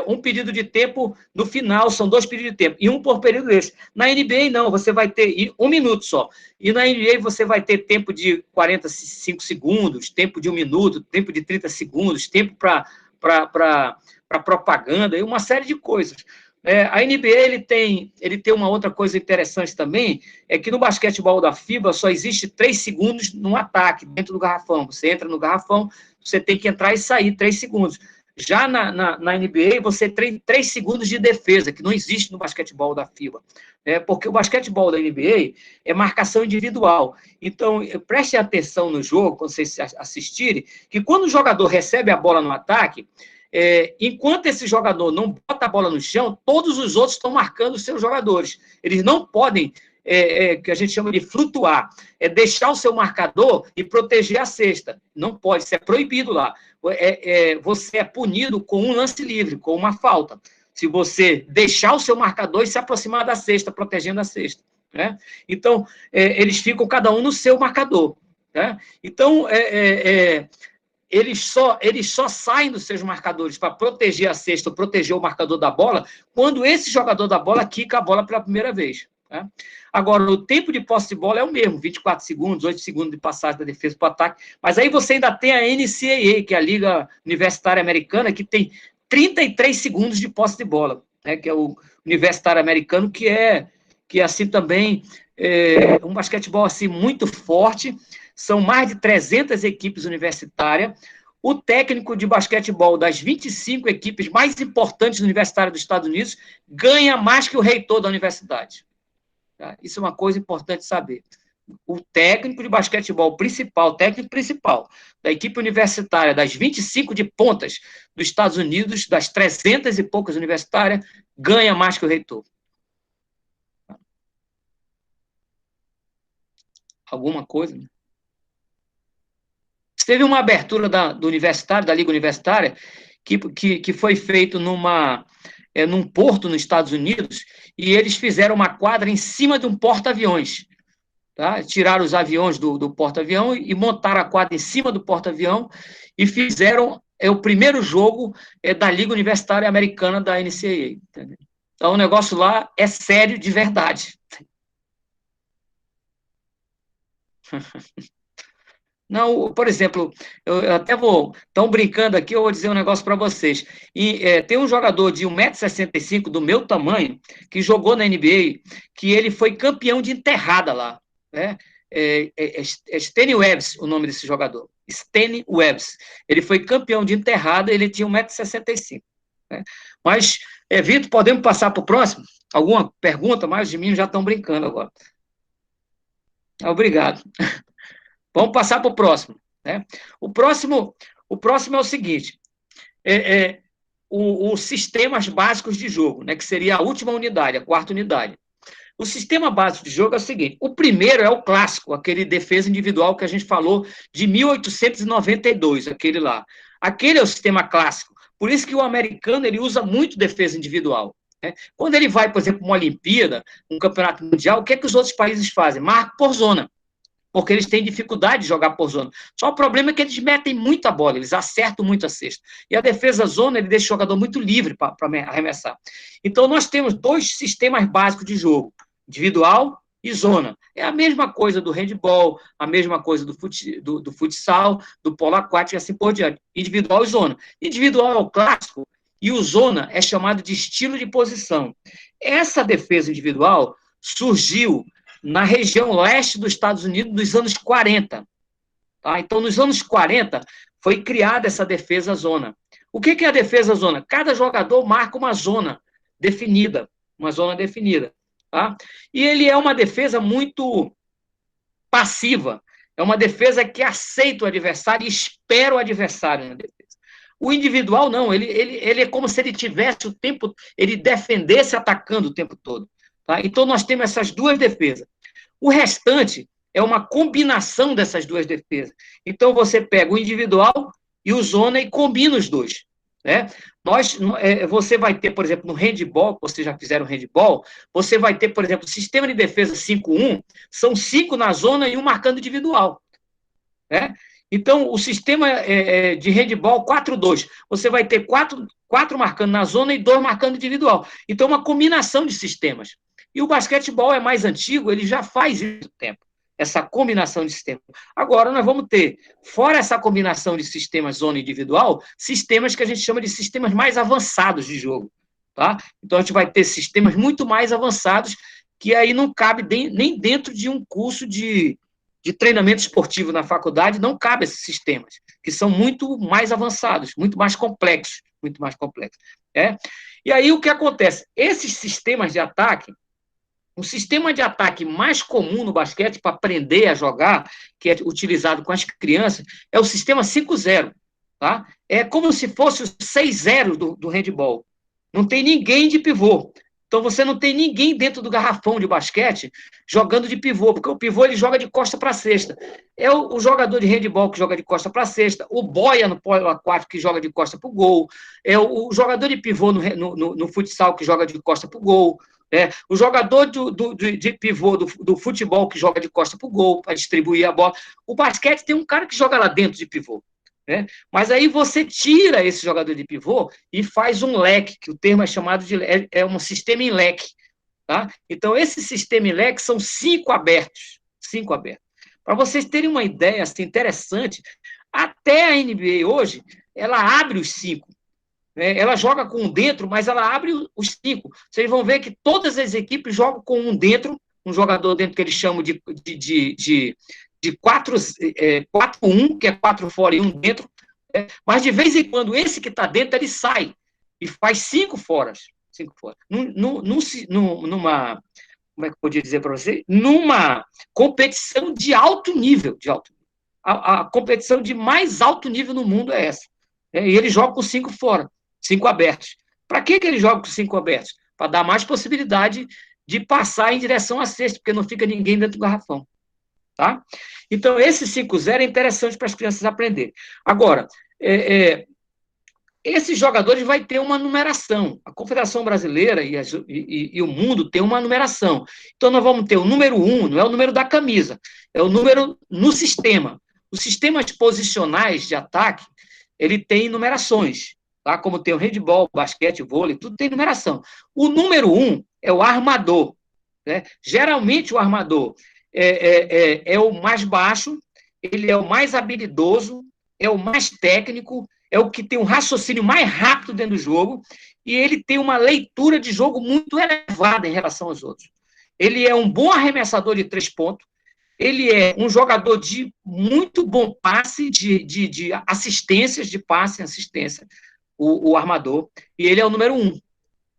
Um pedido de tempo no final, são 2 pedidos de tempo, e um por período desse. Na NBA, não, você vai ter 1 minuto só. E na NBA você vai ter tempo de 45 segundos, tempo de 1 minuto, tempo de 30 segundos, tempo para propaganda, e uma série de coisas. A NBA ele tem uma outra coisa interessante também, é que no basquetebol da FIBA só existe 3 segundos no ataque, dentro do garrafão. Você entra no garrafão, você tem que entrar e sair 3 segundos. Já na NBA, você tem 3 segundos de defesa, que não existe no basquetebol da FIBA. Porque o basquetebol da NBA é marcação individual. Então, prestem atenção no jogo, quando vocês assistirem, que quando o jogador recebe a bola no ataque, enquanto esse jogador não bota a bola no chão, todos os outros estão marcando os seus jogadores. Eles não podem, que a gente chama de flutuar, deixar o seu marcador e proteger a cesta. Não pode, isso é proibido lá. Você é punido com um lance livre, com uma falta. Se você deixar o seu marcador e se aproximar da cesta, protegendo a cesta. Né? Então, eles ficam cada um no seu marcador. Né? Então, eles só saem dos seus marcadores para proteger a cesta, proteger o marcador da bola, quando esse jogador da bola quica a bola pela primeira vez. Né? Agora, o tempo de posse de bola é o mesmo, 24 segundos, 8 segundos de passagem da defesa para o ataque, mas aí você ainda tem a NCAA, que é a Liga Universitária Americana, que tem 33 segundos de posse de bola, né? Que é o Universitário Americano, que é assim também, um basquetebol assim, muito forte. São mais de 300 equipes universitárias. O técnico de basquetebol das 25 equipes mais importantes universitárias dos Estados Unidos ganha mais que o reitor da universidade. Tá? Isso é uma coisa importante saber. O técnico de basquetebol principal, o técnico principal da equipe universitária das 25 de pontas dos Estados Unidos, das 300 e poucas universitárias, ganha mais que o reitor. Alguma coisa, né? Teve uma abertura do universitário, da Liga Universitária, que foi feito num porto nos Estados Unidos, e eles fizeram uma quadra em cima de um porta-aviões. Tá? Tiraram os aviões do porta-avião e montaram a quadra em cima do porta-avião e fizeram o primeiro jogo da Liga Universitária Americana da NCAA. Entendeu? Então, o negócio lá é sério de verdade. Não, por exemplo, eu até vou... Estão brincando aqui, eu vou dizer um negócio para vocês. Tem um jogador de 1,65 m, do meu tamanho, que jogou na NBA, que ele foi campeão de enterrada lá. Né? Steny Webbs, o nome desse jogador. Steny Webbs. Ele foi campeão de enterrada, ele tinha 1,65 m. Né? Mas, Vitor, podemos passar para o próximo? Alguma pergunta? Mais de mim já estão brincando agora. Obrigado. Vamos passar para o próximo. Né? O próximo é o seguinte: os sistemas básicos de jogo, né, que seria a última unidade, a 4ª unidade. O sistema básico de jogo é o seguinte: o primeiro é o clássico, aquele defesa individual que a gente falou de 1892, aquele lá. Aquele é o sistema clássico. Por isso que o americano ele usa muito defesa individual. Né? Quando ele vai, por exemplo, para uma Olimpíada, um campeonato mundial, o que é que os outros países fazem? Marcam por zona. Porque eles têm dificuldade de jogar por zona. Só o problema é que eles metem muita bola, eles acertam muito a cesta. E a defesa zona, ele deixa o jogador muito livre para arremessar. Então, nós temos 2 sistemas básicos de jogo, individual e zona. É a mesma coisa do handball, a mesma coisa do futsal, do polo aquático e assim por diante. Individual e zona. Individual é o clássico e o zona é chamado de estilo de posição. Essa defesa individual surgiu na região leste dos Estados Unidos nos anos 40. Tá? Então, nos anos 40, foi criada essa defesa zona. O que é a defesa zona? Cada jogador marca uma zona definida. Tá? E ele é uma defesa muito passiva. É uma defesa que aceita o adversário e espera o adversário na defesa. O individual, não. Ele é como se ele tivesse o tempo... Ele defendesse atacando o tempo todo. Tá? Então, nós temos essas 2 defesas. O restante é uma combinação dessas 2 defesas. Então, você pega o individual e o zona e combina os 2. Né? Você vai ter, por exemplo, no handball, vocês já fizeram handball, você vai ter, por exemplo, o sistema de defesa 5-1, são 5 na zona e 1 marcando individual. Né? Então, o sistema de handball 4-2, você vai ter quatro marcando na zona e 2 marcando individual. Então, uma combinação de sistemas. E o basquetebol é mais antigo, ele já faz isso há tempo, essa combinação de sistemas. Agora, nós vamos ter, fora essa combinação de sistemas zona individual, sistemas que a gente chama de sistemas mais avançados de jogo. Tá? Então, a gente vai ter sistemas muito mais avançados que aí não cabe nem dentro de um curso de treinamento esportivo na faculdade, não cabe esses sistemas, que são muito mais avançados, muito mais complexos. E aí, o que acontece? Esses sistemas de ataque, o sistema de ataque mais comum no basquete para aprender a jogar, que é utilizado com as crianças, é o sistema 5-0. Tá? É como se fosse o 6-0 do handball. Não tem ninguém de pivô. Então, você não tem ninguém dentro do garrafão de basquete jogando de pivô, porque o pivô ele joga de costa para a cesta. É o jogador de handball que joga de costa para a cesta, o boia no polo aquático que joga de costa para o gol, é o jogador de pivô no futsal que joga de costa para o gol, o jogador de pivô do futebol que joga de costa para o gol, para distribuir a bola. O basquete tem um cara que joga lá dentro de pivô. Mas aí você tira esse jogador de pivô e faz um leque, que o termo é chamado de um sistema em leque. Tá? Então, esse sistema em leque são 5 abertos. 5 abertos. Para vocês terem uma ideia assim, interessante, até a NBA hoje, ela abre os 5. Ela joga com um dentro, mas ela abre os 5. Vocês vão ver que todas as equipes jogam com um dentro, um jogador dentro que eles chamam de 4-1, que é 4 fora e 1 dentro, mas de vez em quando esse que está dentro, ele sai e faz 5 fora. 5 fora. Numa, como é que eu podia dizer para você? Numa competição de alto nível. A competição de mais alto nível no mundo é essa. E ele joga com 5 fora, 5 abertos. Para que ele joga com 5 abertos? Para dar mais possibilidade de passar em direção à cesta, porque não fica ninguém dentro do garrafão. Tá? Então, esse 5-0 é interessante para as crianças aprenderem. Agora, esses jogadores vão ter uma numeração. A Confederação Brasileira e o mundo tem uma numeração. Então, nós vamos ter o número 1, não é o número da camisa, é o número no sistema. Os sistemas posicionais de ataque, ele tem numerações, tá? Como tem o handball, basquete, vôlei, tudo tem numeração. O número 1 é o armador. Geralmente, o armador é o mais baixo, ele é o mais habilidoso, é o mais técnico, é o que tem um raciocínio mais rápido dentro do jogo, e ele tem uma leitura de jogo muito elevada em relação aos outros. Ele é um bom arremessador de 3 pontos, ele é um jogador de muito bom passe, de assistências, de passe e assistência, o armador, e ele é o número 1,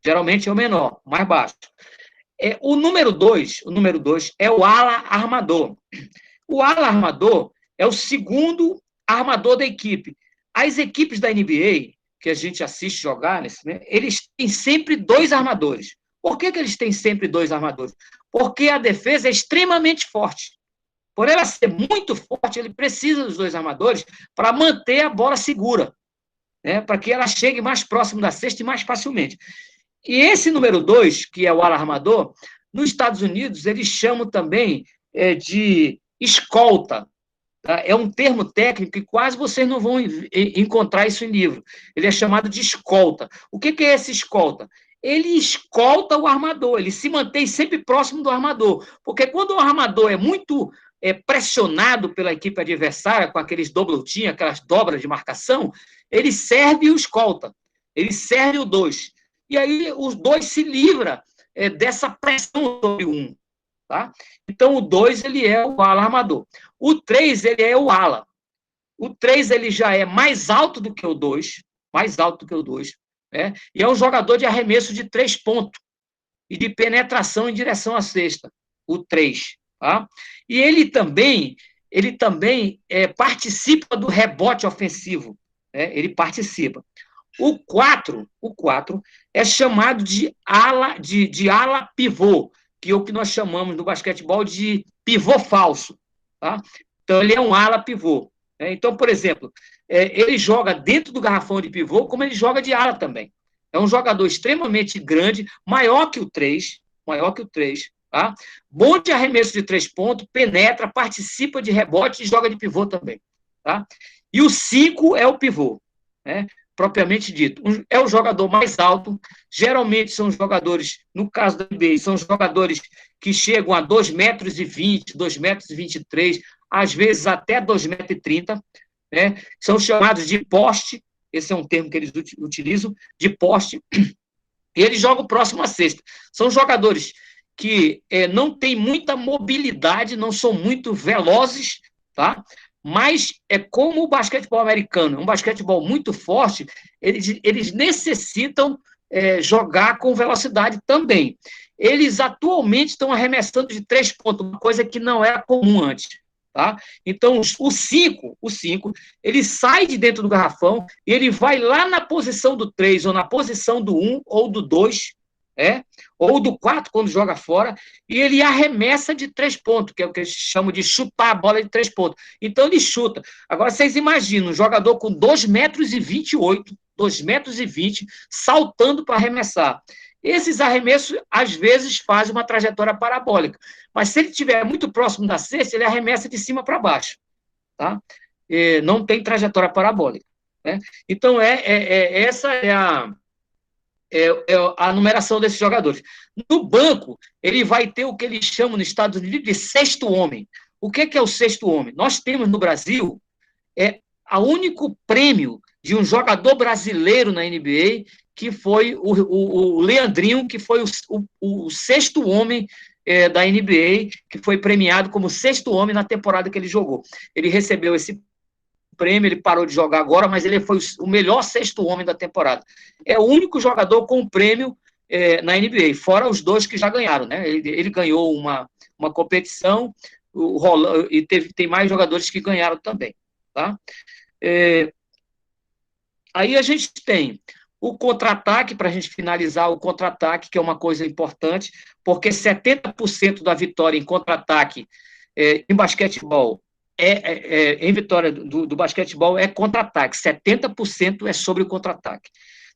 geralmente é o menor, mais baixo. O número 2 é o ala armador. O ala armador é o segundo armador da equipe. As equipes da NBA, que a gente assiste jogar, eles têm sempre 2 armadores. Por que eles têm sempre 2 armadores? Porque a defesa é extremamente forte. Por ela ser muito forte, ele precisa dos 2 armadores para manter a bola segura, para que ela chegue mais próximo da cesta e mais facilmente. E esse número 2, que é o ala armador, nos Estados Unidos, eles chamam também de escolta. Tá? É um termo técnico que quase vocês não vão encontrar isso em livro. Ele é chamado de escolta. O que é esse escolta? Ele escolta o armador, ele se mantém sempre próximo do armador. Porque quando o armador é muito pressionado pela equipe adversária, com aqueles double team, aquelas dobras de marcação, ele serve o escolta, ele serve o 2. E aí os 2 se livram dessa pressão sobre o 1. Tá? Então, o 2 ele é o ala armador. O 3 ele é o ala. O 3 ele já é mais alto do que o 2, e é um jogador de arremesso de 3 pontos e de penetração em direção à cesta, o 3. Tá? E ele também participa do rebote ofensivo. Ele participa. O 4 é chamado de ala pivô, que é o que nós chamamos no basquetebol de pivô falso. Tá? Então, ele é um ala pivô. Então, por exemplo, ele joga dentro do garrafão de pivô, como ele joga de ala também. É um jogador extremamente grande, maior que o 3, tá? Bom de arremesso de 3 pontos, penetra, participa de rebote e joga de pivô também. tá? E o 5 é o pivô, né? Propriamente dito. É o jogador mais alto, geralmente são jogadores, no caso da NBA, são jogadores que chegam a 2,20 m, 2,23 m, às vezes até 2,30 m, né? São chamados de poste, esse é um termo que eles utilizam, de poste, e eles jogam próximo à cesta. São jogadores que não têm muita mobilidade, não são muito velozes, tá? Mas é como o basquetebol americano, um basquetebol muito forte, eles necessitam jogar com velocidade também. Eles atualmente estão arremessando de 3 pontos, uma coisa que não era comum antes. Tá? Então, o 5, ele sai de dentro do garrafão e ele vai lá na posição do 3, ou na posição do 1, ou do 2, ou do 4, quando joga fora, e ele arremessa de 3 pontos, que é o que eles chamam de chutar a bola de 3 pontos. Então, ele chuta. Agora, vocês imaginam, um jogador com 2,28 m, 2,20 m, saltando para arremessar. Esses arremessos, às vezes, fazem uma trajetória parabólica. Mas se ele estiver muito próximo da cesta, ele arremessa de cima para baixo. Tá? Não tem trajetória parabólica. Né? Então, essa é a numeração desses jogadores. No banco, ele vai ter o que eles chamam nos Estados Unidos de sexto homem. O que é o sexto homem? Nós temos no Brasil o único prêmio de um jogador brasileiro na NBA, que foi o Leandrinho, que foi o sexto homem da NBA, que foi premiado como sexto homem na temporada que ele jogou. Ele recebeu esse prêmio, ele parou de jogar agora, mas ele foi o melhor sexto homem da temporada. É o único jogador com prêmio na NBA, fora os dois que já ganharam, né? Ele ganhou uma competição, e tem mais jogadores que ganharam também, tá? Aí a gente tem o contra-ataque, para a gente finalizar o contra-ataque, que é uma coisa importante, porque 70% da vitória em contra-ataque em basquetebol, em vitória do basquetebol, é contra-ataque. 70% é sobre o contra-ataque.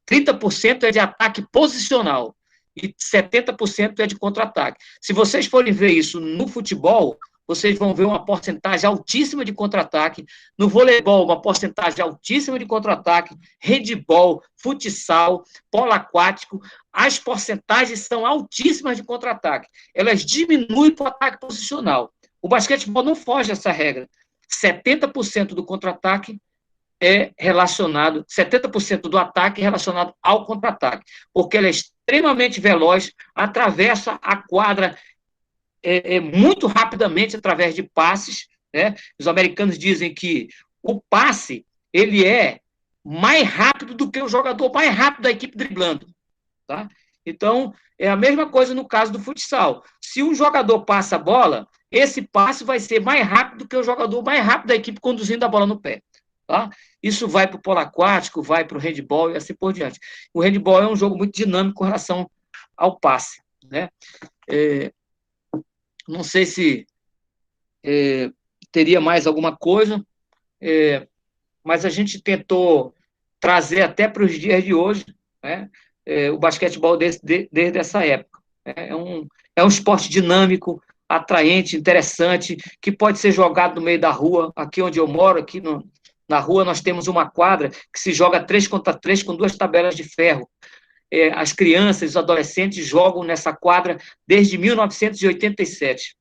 30% é de ataque posicional e 70% é de contra-ataque. Se vocês forem ver isso no futebol, vocês vão ver uma porcentagem altíssima de contra-ataque. No voleibol, uma porcentagem altíssima de contra-ataque. Handebol, futsal, polo aquático. As porcentagens são altíssimas de contra-ataque. Elas diminuem para o ataque posicional. O basquetebol não foge dessa regra. 70% do contra-ataque é relacionado, 70% do ataque é relacionado ao contra-ataque, porque ele é extremamente veloz, atravessa a quadra muito rapidamente através de passes, né? Os americanos dizem que o passe, ele é mais rápido do que o jogador mais rápido da equipe driblando, tá? Então, é a mesma coisa no caso do futsal. Se um jogador passa a bola, esse passe vai ser mais rápido do que o jogador mais rápido da equipe conduzindo a bola no pé, tá? Isso vai para o polo aquático, vai para o handebol e assim por diante. O handebol é um jogo muito dinâmico com relação ao passe, né? Não sei se teria mais alguma coisa, mas a gente tentou trazer até para os dias de hoje, né, o basquetebol desde essa época. É um esporte dinâmico, atraente, interessante, que pode ser jogado no meio da rua. Aqui onde eu moro, na rua, nós temos uma quadra que se joga 3 contra 3 com 2 tabelas de ferro. As crianças, os adolescentes jogam nessa quadra desde 1987.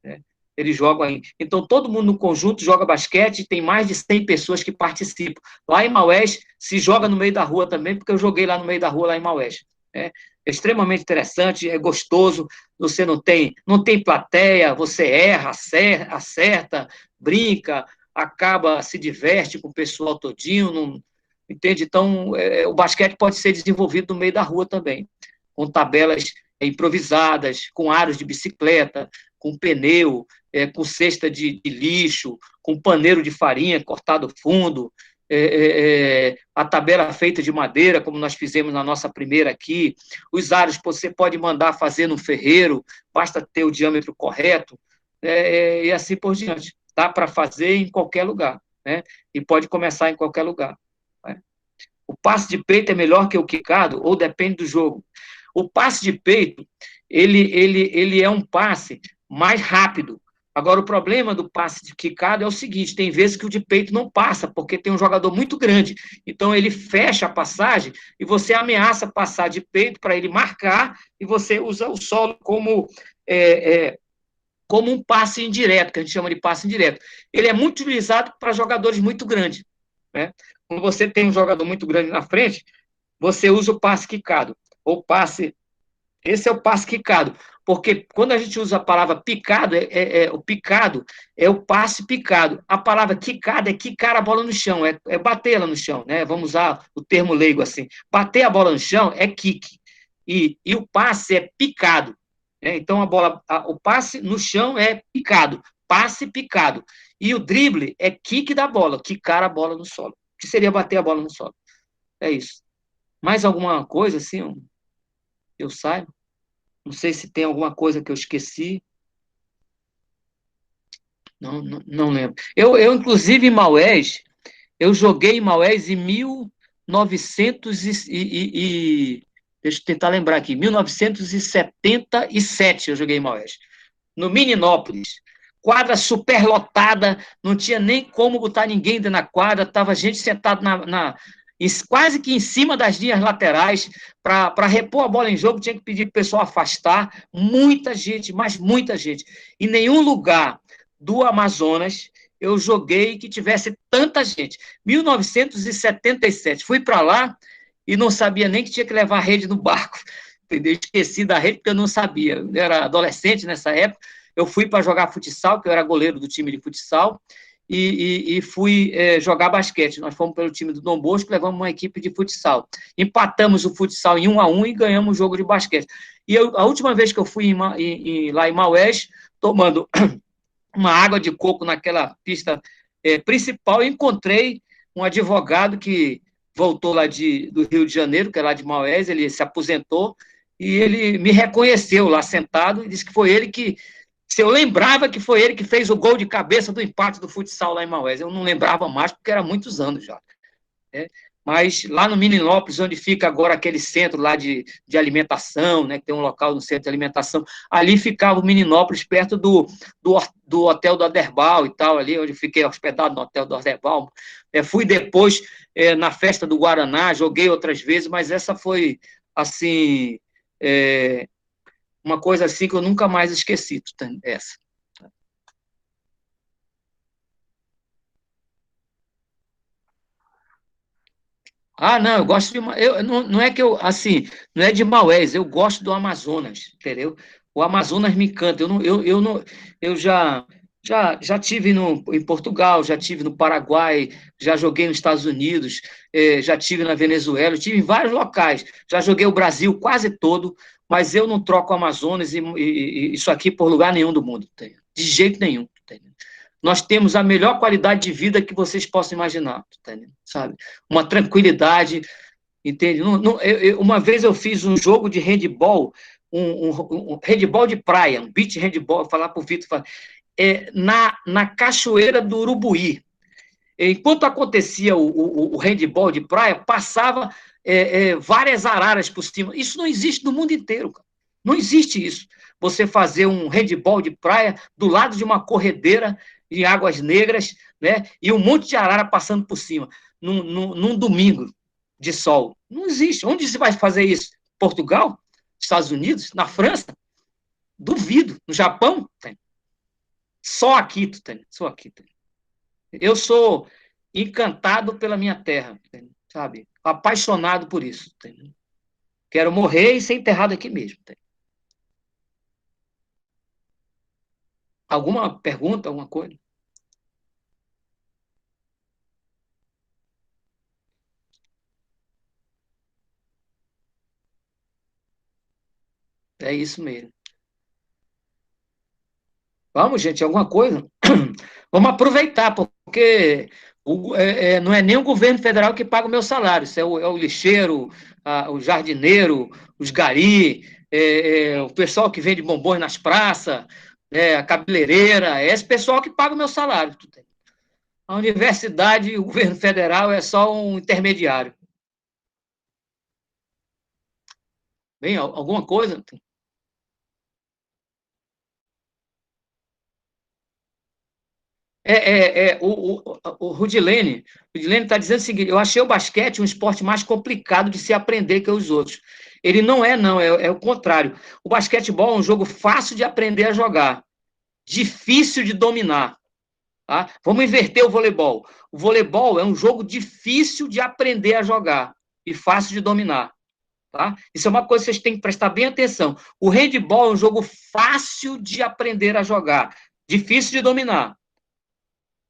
Né? Eles jogam aí. Então, todo mundo no conjunto joga basquete, tem mais de 100 pessoas que participam. Lá em Maués, se joga no meio da rua também, porque eu joguei lá no meio da rua, lá em Maués. É extremamente interessante, é gostoso, você não tem plateia, você erra, acerta, brinca, se diverte com o pessoal todinho, não, entende? Então, o basquete pode ser desenvolvido no meio da rua também, com tabelas improvisadas, com aros de bicicleta, com pneu, com cesta de lixo, com paneiro de farinha cortado fundo, a tabela feita de madeira, como nós fizemos na nossa primeira aqui. Os aros você pode mandar fazer no ferreiro, basta ter o diâmetro correto, e assim por diante. Dá para fazer em qualquer lugar, né? E pode começar em qualquer lugar. Né? O passe de peito é melhor que o quicado, ou depende do jogo. O passe de peito, ele é um passe mais rápido, Agora, o problema do passe de quicado é o seguinte, tem vezes que o de peito não passa, porque tem um jogador muito grande. Então, ele fecha a passagem e você ameaça passar de peito para ele marcar e você usa o solo como um passe indireto, que a gente chama de passe indireto. Ele é muito utilizado para jogadores muito grandes, né? Quando você tem um jogador muito grande na frente, você usa o passe quicado, ou passe. Esse é o passe quicado, porque quando a gente usa a palavra picado, o picado é o passe picado. A palavra quicada é quicar a bola no chão, é bater ela no chão, né? Vamos usar o termo leigo assim. Bater a bola no chão é kick, e o passe é picado. Né? Então, o passe no chão é picado, passe picado. E o drible é kick da bola, quicar a bola no solo, que seria bater a bola no solo. É isso. Mais alguma coisa assim, eu saiba? Não sei se tem alguma coisa que eu esqueci. Não lembro. Inclusive, em Maués, eu joguei em Maués em 1900 deixa eu tentar lembrar aqui, 1977 eu joguei em Maués, no Mininópolis. Quadra superlotada, não tinha nem como botar ninguém dentro da quadra, estava gente sentada quase que em cima das linhas laterais, para repor a bola em jogo, tinha que pedir para o pessoal afastar, muita gente, mas muita gente. Em nenhum lugar do Amazonas eu joguei que tivesse tanta gente. 1977, fui para lá e não sabia nem que tinha que levar a rede no barco. Entendeu? Esqueci da rede porque eu não sabia. Eu era adolescente nessa época, eu fui para jogar futsal, que eu era goleiro do time de futsal, e fui jogar basquete. Nós fomos pelo time do Dom Bosco, levamos uma equipe de futsal. Empatamos o futsal em 1-1 e ganhamos o jogo de basquete. E a última vez que eu fui lá em Maués, tomando uma água de coco naquela pista principal, e encontrei um advogado que voltou lá do Rio de Janeiro, que é lá de Maués, ele se aposentou, e ele me reconheceu lá sentado e disse que foi ele que, se eu lembrava que foi ele que fez o gol de cabeça do empate do futsal lá em Maués. Eu não lembrava mais, porque era muitos anos já. Né? Mas lá no Mininópolis, onde fica agora aquele centro lá de alimentação, né, que tem um local no centro de alimentação, ali ficava o Mininópolis, perto do Hotel do Aderbal e tal, ali onde fiquei hospedado no Hotel do Aderbal. Fui depois na festa do Guaraná, joguei outras vezes, mas essa foi, assim, uma coisa assim que eu nunca mais esqueci, essa. Ah, não, eu gosto de. Não é que eu, assim, não é de Maués, eu gosto do Amazonas, entendeu? O Amazonas me encanta. Eu já tive em Portugal, já tive no Paraguai, já joguei nos Estados Unidos, já tive na Venezuela, tive em vários locais. Já joguei o Brasil quase todo, mas eu não troco o Amazonas e isso aqui por lugar nenhum do mundo, entendeu? De jeito nenhum, entendeu? Nós temos a melhor qualidade de vida que vocês possam imaginar, entendeu? Sabe? Uma tranquilidade, entende? Uma vez eu fiz um jogo de handball, um handball de praia, um beach handball, falar para o Vitor, na Cachoeira do Urubuí. Enquanto acontecia o handball de praia, passava várias araras por cima. Isso não existe no mundo inteiro, cara. Não existe isso. Você fazer um handball de praia do lado de uma corredeira em águas negras, né? E um monte de arara passando por cima, num domingo de sol. Não existe. Onde você vai fazer isso? Portugal? Estados Unidos? Na França? Duvido. No Japão? Tem. Só aqui, tu tem. Só aqui, tem. Eu sou encantado pela minha terra, sabe? Apaixonado por isso. Entendeu? Quero morrer e ser enterrado aqui mesmo. Entendeu? Alguma pergunta, alguma coisa? É isso mesmo. Vamos, gente, alguma coisa? Vamos aproveitar, porque não é nem o governo federal que paga o meu salário, isso é o lixeiro, o jardineiro, os gari, o pessoal que vende bombons nas praças, a cabeleireira, é esse pessoal que paga o meu salário. A universidade e o governo federal é só um intermediário. Bem, alguma coisa? O Rudilene está dizendo o seguinte: eu achei o basquete um esporte mais complicado de se aprender que os outros. Ele não, é o contrário. O basquetebol é um jogo fácil de aprender a jogar, difícil de dominar. Tá? Vamos inverter o voleibol. O voleibol é um jogo difícil de aprender a jogar e fácil de dominar. Tá? Isso é uma coisa que vocês têm que prestar bem atenção. O handball é um jogo fácil de aprender a jogar, difícil de dominar.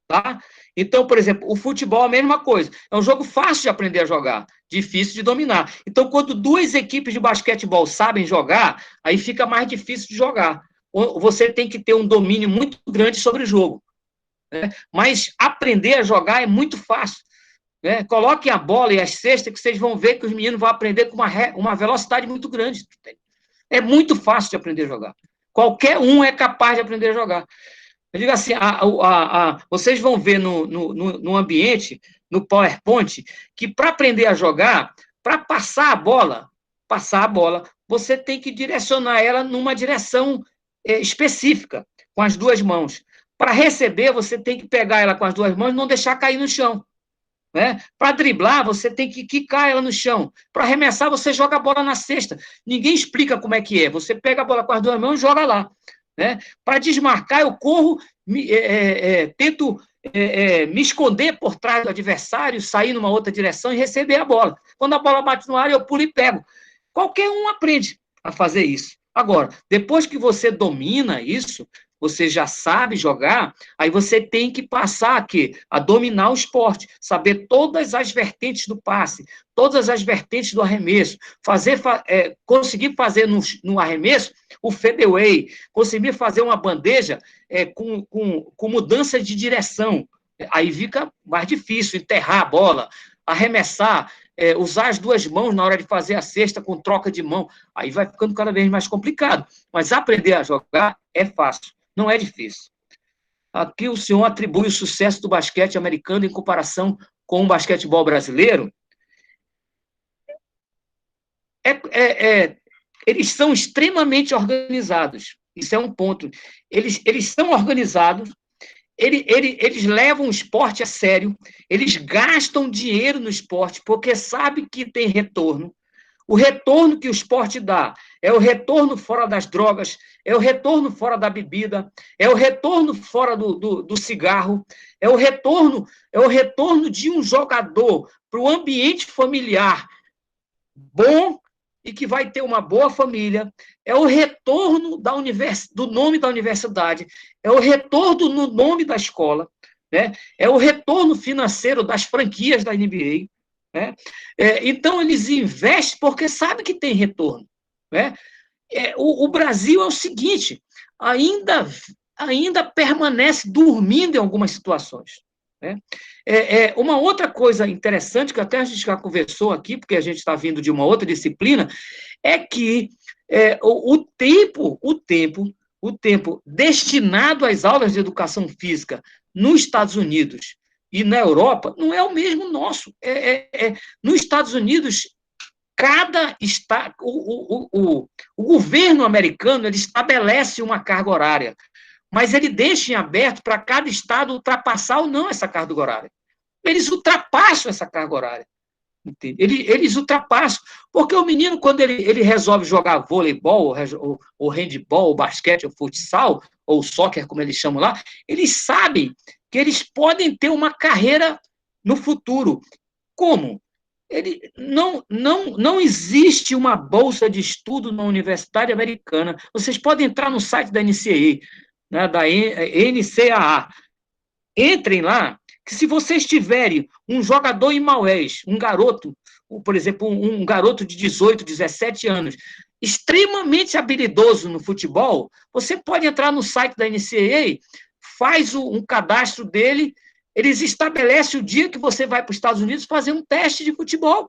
Tá? Então, por exemplo, o futebol é a mesma coisa. É um jogo fácil de aprender a jogar, difícil de dominar. Então, quando duas equipes de basquetebol sabem jogar, aí fica mais difícil de jogar. Você tem que ter um domínio muito grande sobre o jogo. Né? Mas aprender a jogar é muito fácil. Né? Coloquem a bola e as cestas que vocês vão ver que os meninos vão aprender com uma velocidade muito grande. É muito fácil de aprender a jogar. Qualquer um é capaz de aprender a jogar. Eu digo assim, vocês vão ver no ambiente, no PowerPoint, que para aprender a jogar, para passar a bola, você tem que direcionar ela numa direção específica, com as duas mãos. Para receber, você tem que pegar ela com as duas mãos e não deixar cair no chão. Né? Para driblar, você tem que quicar ela no chão. Para arremessar, você joga a bola na cesta. Ninguém explica como é que é. Você pega a bola com as duas mãos e joga lá. Né? Para desmarcar, eu corro, tento me esconder por trás do adversário, sair numa outra direção e receber a bola. Quando a bola bate no ar, eu pulo e pego. Qualquer um aprende a fazer isso. Agora, depois que você domina isso, você já sabe jogar, aí você tem que passar aqui a dominar o esporte, saber todas as vertentes do passe, todas as vertentes do arremesso, conseguir fazer no arremesso o fadeaway, conseguir fazer uma bandeja com mudança de direção. Aí fica mais difícil enterrar a bola, arremessar, usar as duas mãos na hora de fazer a cesta com troca de mão. Aí vai ficando cada vez mais complicado. Mas aprender a jogar é fácil. Não é difícil. Aqui o senhor atribui o sucesso do basquete americano em comparação com o basquetebol brasileiro. Eles são extremamente organizados. Isso é um ponto. Eles são organizados, eles levam o esporte a sério, eles gastam dinheiro no esporte porque sabem que tem retorno. O retorno que o esporte dá é o retorno fora das drogas, é o retorno fora da bebida, é o retorno fora do cigarro, é o retorno de um jogador para o ambiente familiar bom e que vai ter uma boa família, é o retorno do nome da universidade, é o retorno no nome da escola, né? É o retorno financeiro das franquias da NBA. Né? Então, eles investem porque sabem que tem retorno. Né? O Brasil é o seguinte, ainda permanece dormindo em algumas situações. Né? Uma outra coisa interessante, que até a gente já conversou aqui, porque a gente está vindo de uma outra disciplina, é que o tempo destinado às aulas de educação física nos Estados Unidos e na Europa não é o mesmo nosso. Nos Estados Unidos, o governo americano ele estabelece uma carga horária, mas ele deixa em aberto para cada estado ultrapassar ou não essa carga horária. Eles ultrapassam essa carga horária. Eles ultrapassam. Porque o menino, quando ele resolve jogar voleibol, ou handball, ou basquete, ou futsal, ou soccer, como eles chamam lá, eles sabem que eles podem ter uma carreira no futuro. Como? Não existe uma bolsa de estudo na universidade americana. Vocês podem entrar no site da NCAA, né, da NCAA. Entrem lá, que se vocês tiverem um jogador em Maués, um garoto, por exemplo, um garoto de 18, 17 anos, extremamente habilidoso no futebol, você pode entrar no site da NCAA, faz um cadastro dele, eles estabelecem o dia que você vai para os Estados Unidos fazer um teste de futebol.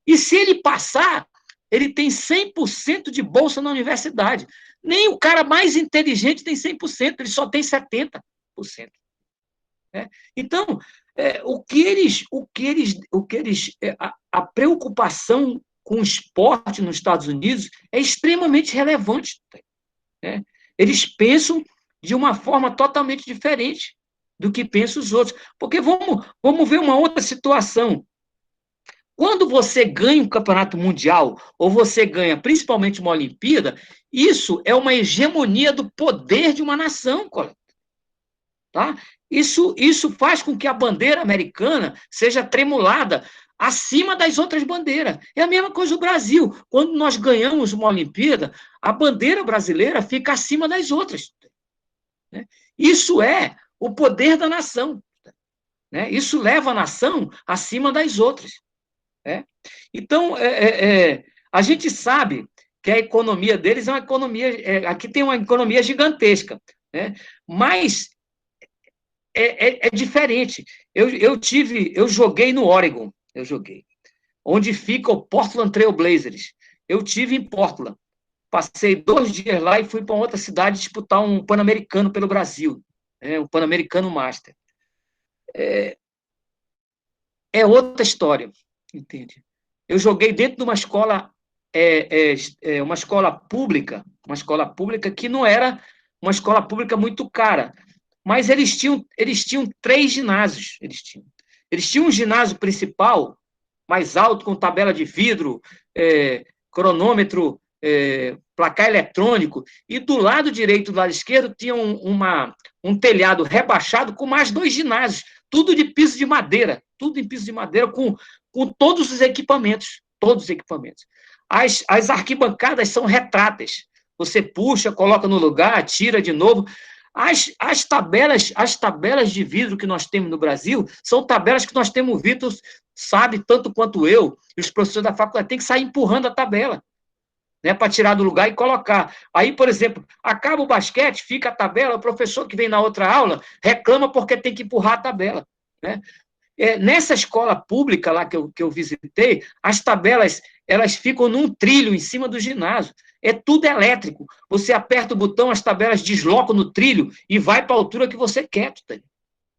E se ele passar, ele tem 100% de bolsa na universidade. Nem o cara mais inteligente tem 100%, ele só tem 70%. Então, a preocupação com o esporte nos Estados Unidos é extremamente relevante. Né? Eles pensam de uma forma totalmente diferente do que pensam os outros. Porque vamos ver uma outra situação. Quando você ganha um campeonato mundial, ou você ganha principalmente uma Olimpíada, isso é uma hegemonia do poder de uma nação, colega. Tá? Isso faz com que a bandeira americana seja tremulada acima das outras bandeiras. É a mesma coisa do Brasil. Quando nós ganhamos uma Olimpíada, a bandeira brasileira fica acima das outras. Né? Isso é o poder da nação. Né? Isso leva a nação acima das outras. Né? Então, a gente sabe que a economia deles é uma economia... aqui tem uma economia gigantesca. Né? Mas é diferente. Eu joguei no Oregon, onde fica o Portland Trail Blazers. Eu tive em Portland. Passei 2 dias lá e fui para outra cidade disputar um Pan-Americano pelo Brasil, um Pan-Americano Master. É outra história, entende? Eu joguei dentro de uma escola, uma escola pública que não era uma escola pública muito cara, mas eles tinham 3 ginásios. Eles tinham um ginásio principal, mais alto, com tabela de vidro, cronômetro, placar eletrônico, e do lado direito e do lado esquerdo tinha um telhado rebaixado com mais 2 ginásios, tudo de piso de madeira, tudo em piso de madeira, com todos os equipamentos, As arquibancadas são retráteis, você puxa, coloca no lugar, tira de novo. As tabelas de vidro que nós temos no Brasil são tabelas que nós temos, Vitor sabe tanto quanto eu, e os professores da faculdade têm que sair empurrando a tabela, né, para tirar do lugar e colocar. Aí, por exemplo, acaba o basquete, fica a tabela, o professor que vem na outra aula reclama porque tem que empurrar a tabela. Né? Nessa escola pública lá que eu visitei, as tabelas elas ficam num trilho em cima do ginásio. É tudo elétrico. Você aperta o botão, as tabelas deslocam no trilho e vai para a altura que você quer.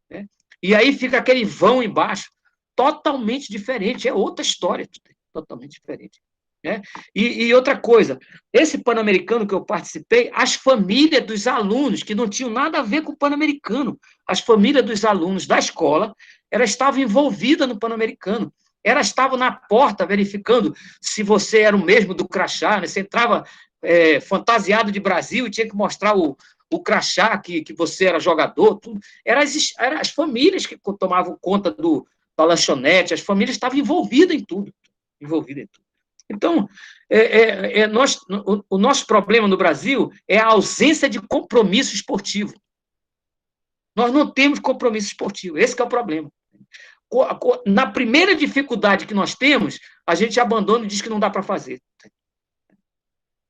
Né? E aí fica aquele vão embaixo. Totalmente diferente. É outra história. Totalmente diferente. Né? E outra coisa, esse Pan-Americano que eu participei, as famílias dos alunos, que não tinham nada a ver com o Pan-Americano, as famílias dos alunos da escola, elas estavam envolvidas no Pan-Americano. Elas estavam na porta verificando se você era o mesmo do crachá, né? Você entrava fantasiado de Brasil e tinha que mostrar o crachá que você era jogador. Tudo. Eram as famílias que tomavam conta da lanchonete, as famílias estavam envolvidas em tudo. Então, o nosso problema no Brasil é a ausência de compromisso esportivo. Nós não temos compromisso esportivo, esse que é o problema. Na primeira dificuldade que nós temos, a gente abandona e diz que não dá para fazer.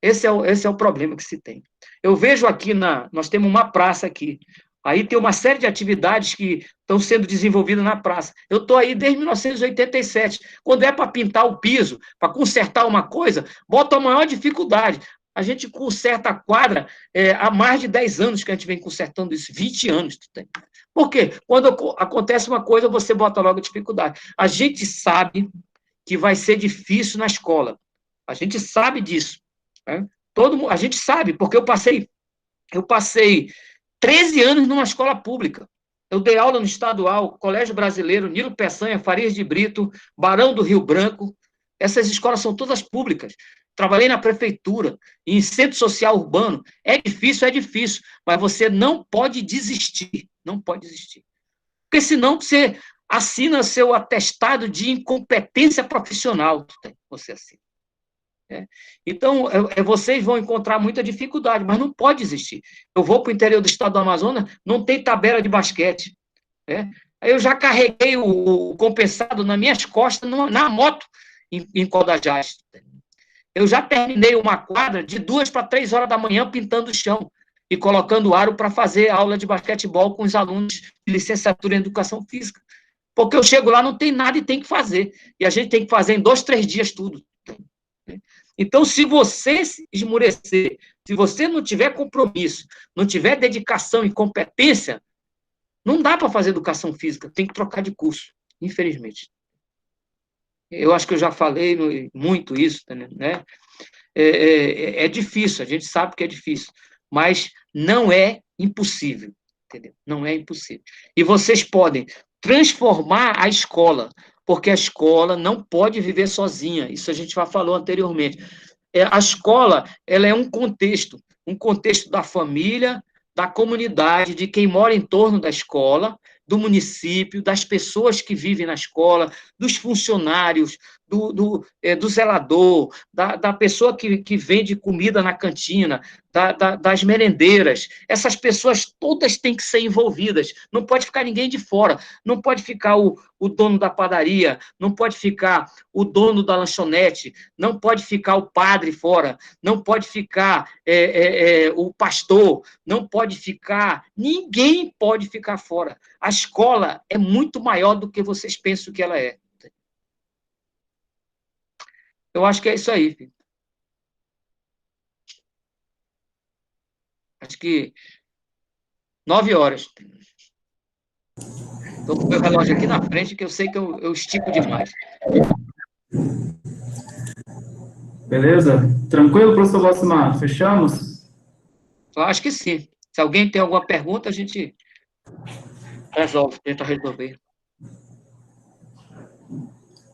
Esse é o problema que se tem. Eu vejo aqui, nós temos uma praça aqui, aí tem uma série de atividades que estão sendo desenvolvidas na praça. Eu estou aí desde 1987. Quando é para pintar o piso, para consertar uma coisa, bota a maior dificuldade. A gente conserta a quadra há mais de 10 anos que a gente vem consertando isso, 20 anos. Por quê? Quando acontece uma coisa, você bota logo dificuldade. A gente sabe que vai ser difícil na escola. A gente sabe disso. Né? A gente sabe, porque eu passei 13 anos numa escola pública. Eu dei aula no estadual, Colégio Brasileiro, Nilo Peçanha, Farias de Brito, Barão do Rio Branco. Essas escolas são todas públicas. Trabalhei na prefeitura, em centro social urbano. É difícil, mas você não pode desistir. Não pode desistir. Porque senão você assina seu atestado de incompetência profissional. Você assina. Então, vocês vão encontrar muita dificuldade, mas não pode existir. Eu vou para o interior do estado do Amazonas, não tem tabela de basquete. Eu já carreguei o compensado nas minhas costas, na moto, em Codajás. Eu já terminei uma quadra de 2 para 3 horas da manhã pintando o chão e colocando aro para fazer aula de basquetebol com os alunos de licenciatura em Educação Física. Porque eu chego lá, não tem nada e tem que fazer. E a gente tem que fazer em 2, 3 dias tudo. Então, se você se esmorecer, se você não tiver compromisso, não tiver dedicação e competência, não dá para fazer educação física, tem que trocar de curso, infelizmente. Eu acho que eu já falei muito isso, né? É difícil, a gente sabe que é difícil, mas não é impossível. entendeu? Não é impossível. E vocês podem transformar a escola, porque a escola não pode viver sozinha, isso a gente já falou anteriormente. A escola, ela é um contexto da família, da comunidade, de quem mora em torno da escola, do município, das pessoas que vivem na escola, dos funcionários, do zelador, da pessoa que vende comida na cantina, das merendeiras. Essas pessoas todas têm que ser envolvidas, não pode ficar ninguém de fora, não pode ficar o dono da padaria, não pode ficar o dono da lanchonete, não pode ficar o padre fora, não pode ficar o pastor, não pode ficar, ninguém pode ficar fora. A escola é muito maior do que vocês pensam que ela é. Eu acho que é isso aí, filho. Acho que 9 horas. Estou com o meu relógio aqui na frente, que eu sei que eu estico demais. Beleza? Tranquilo, professor Valcimar? Fechamos? Eu acho que sim. Se alguém tem alguma pergunta, a gente resolve, tenta resolver.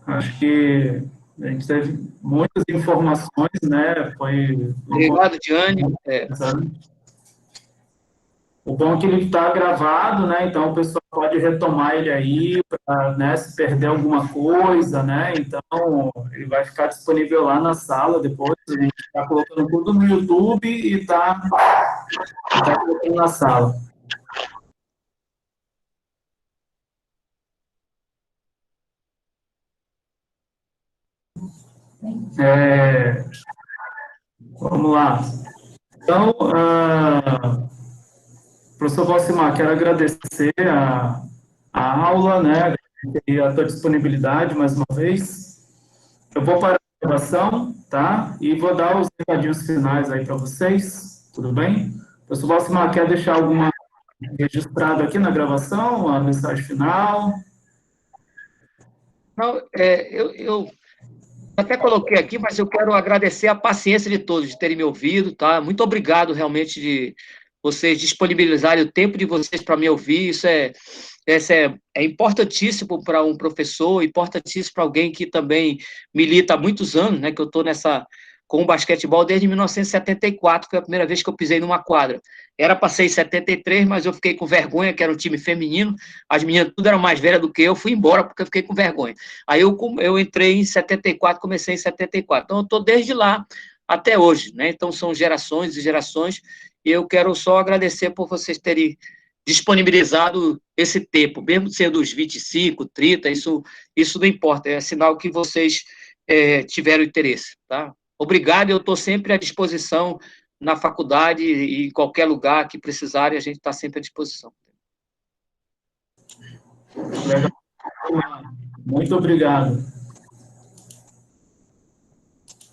Acho que a gente teve muitas informações, né? Foi Obrigado, Diane. O bom é que ele está gravado, né? Então o pessoal pode retomar ele aí, pra, né, se perder alguma coisa, né? Então ele vai ficar disponível lá na sala depois. A gente está colocando tudo no YouTube e está colocando na sala. Vamos lá. Então, professor Valcimar, quero agradecer a aula, né? E a tua disponibilidade mais uma vez. Eu vou parar a gravação, tá? E vou dar os recadinhos finais aí para vocês, tudo bem? Professor Valcimar, quer deixar alguma registrado aqui na gravação, a mensagem final? Não, eu até coloquei aqui, mas eu quero agradecer a paciência de todos, de terem me ouvido, tá? Muito obrigado, realmente, de vocês disponibilizarem o tempo de vocês para me ouvir. Isso é importantíssimo para um professor, importantíssimo para alguém que também milita há muitos anos, né? Que eu estou com o basquetebol desde 1974, foi a primeira vez que eu pisei numa quadra. Era para ser em 73, mas eu fiquei com vergonha, que era um time feminino, as meninas tudo eram mais velhas do que eu, fui embora porque eu fiquei com vergonha. Aí eu entrei em 74, comecei em 74. Então, eu estou desde lá até hoje, né? Então, são gerações e gerações, e eu quero só agradecer por vocês terem disponibilizado esse tempo, mesmo sendo os 25, 30, isso não importa, é sinal que vocês tiveram interesse, tá? Obrigado, eu estou sempre à disposição na faculdade e em qualquer lugar que precisarem, a gente está sempre à disposição. Muito obrigado.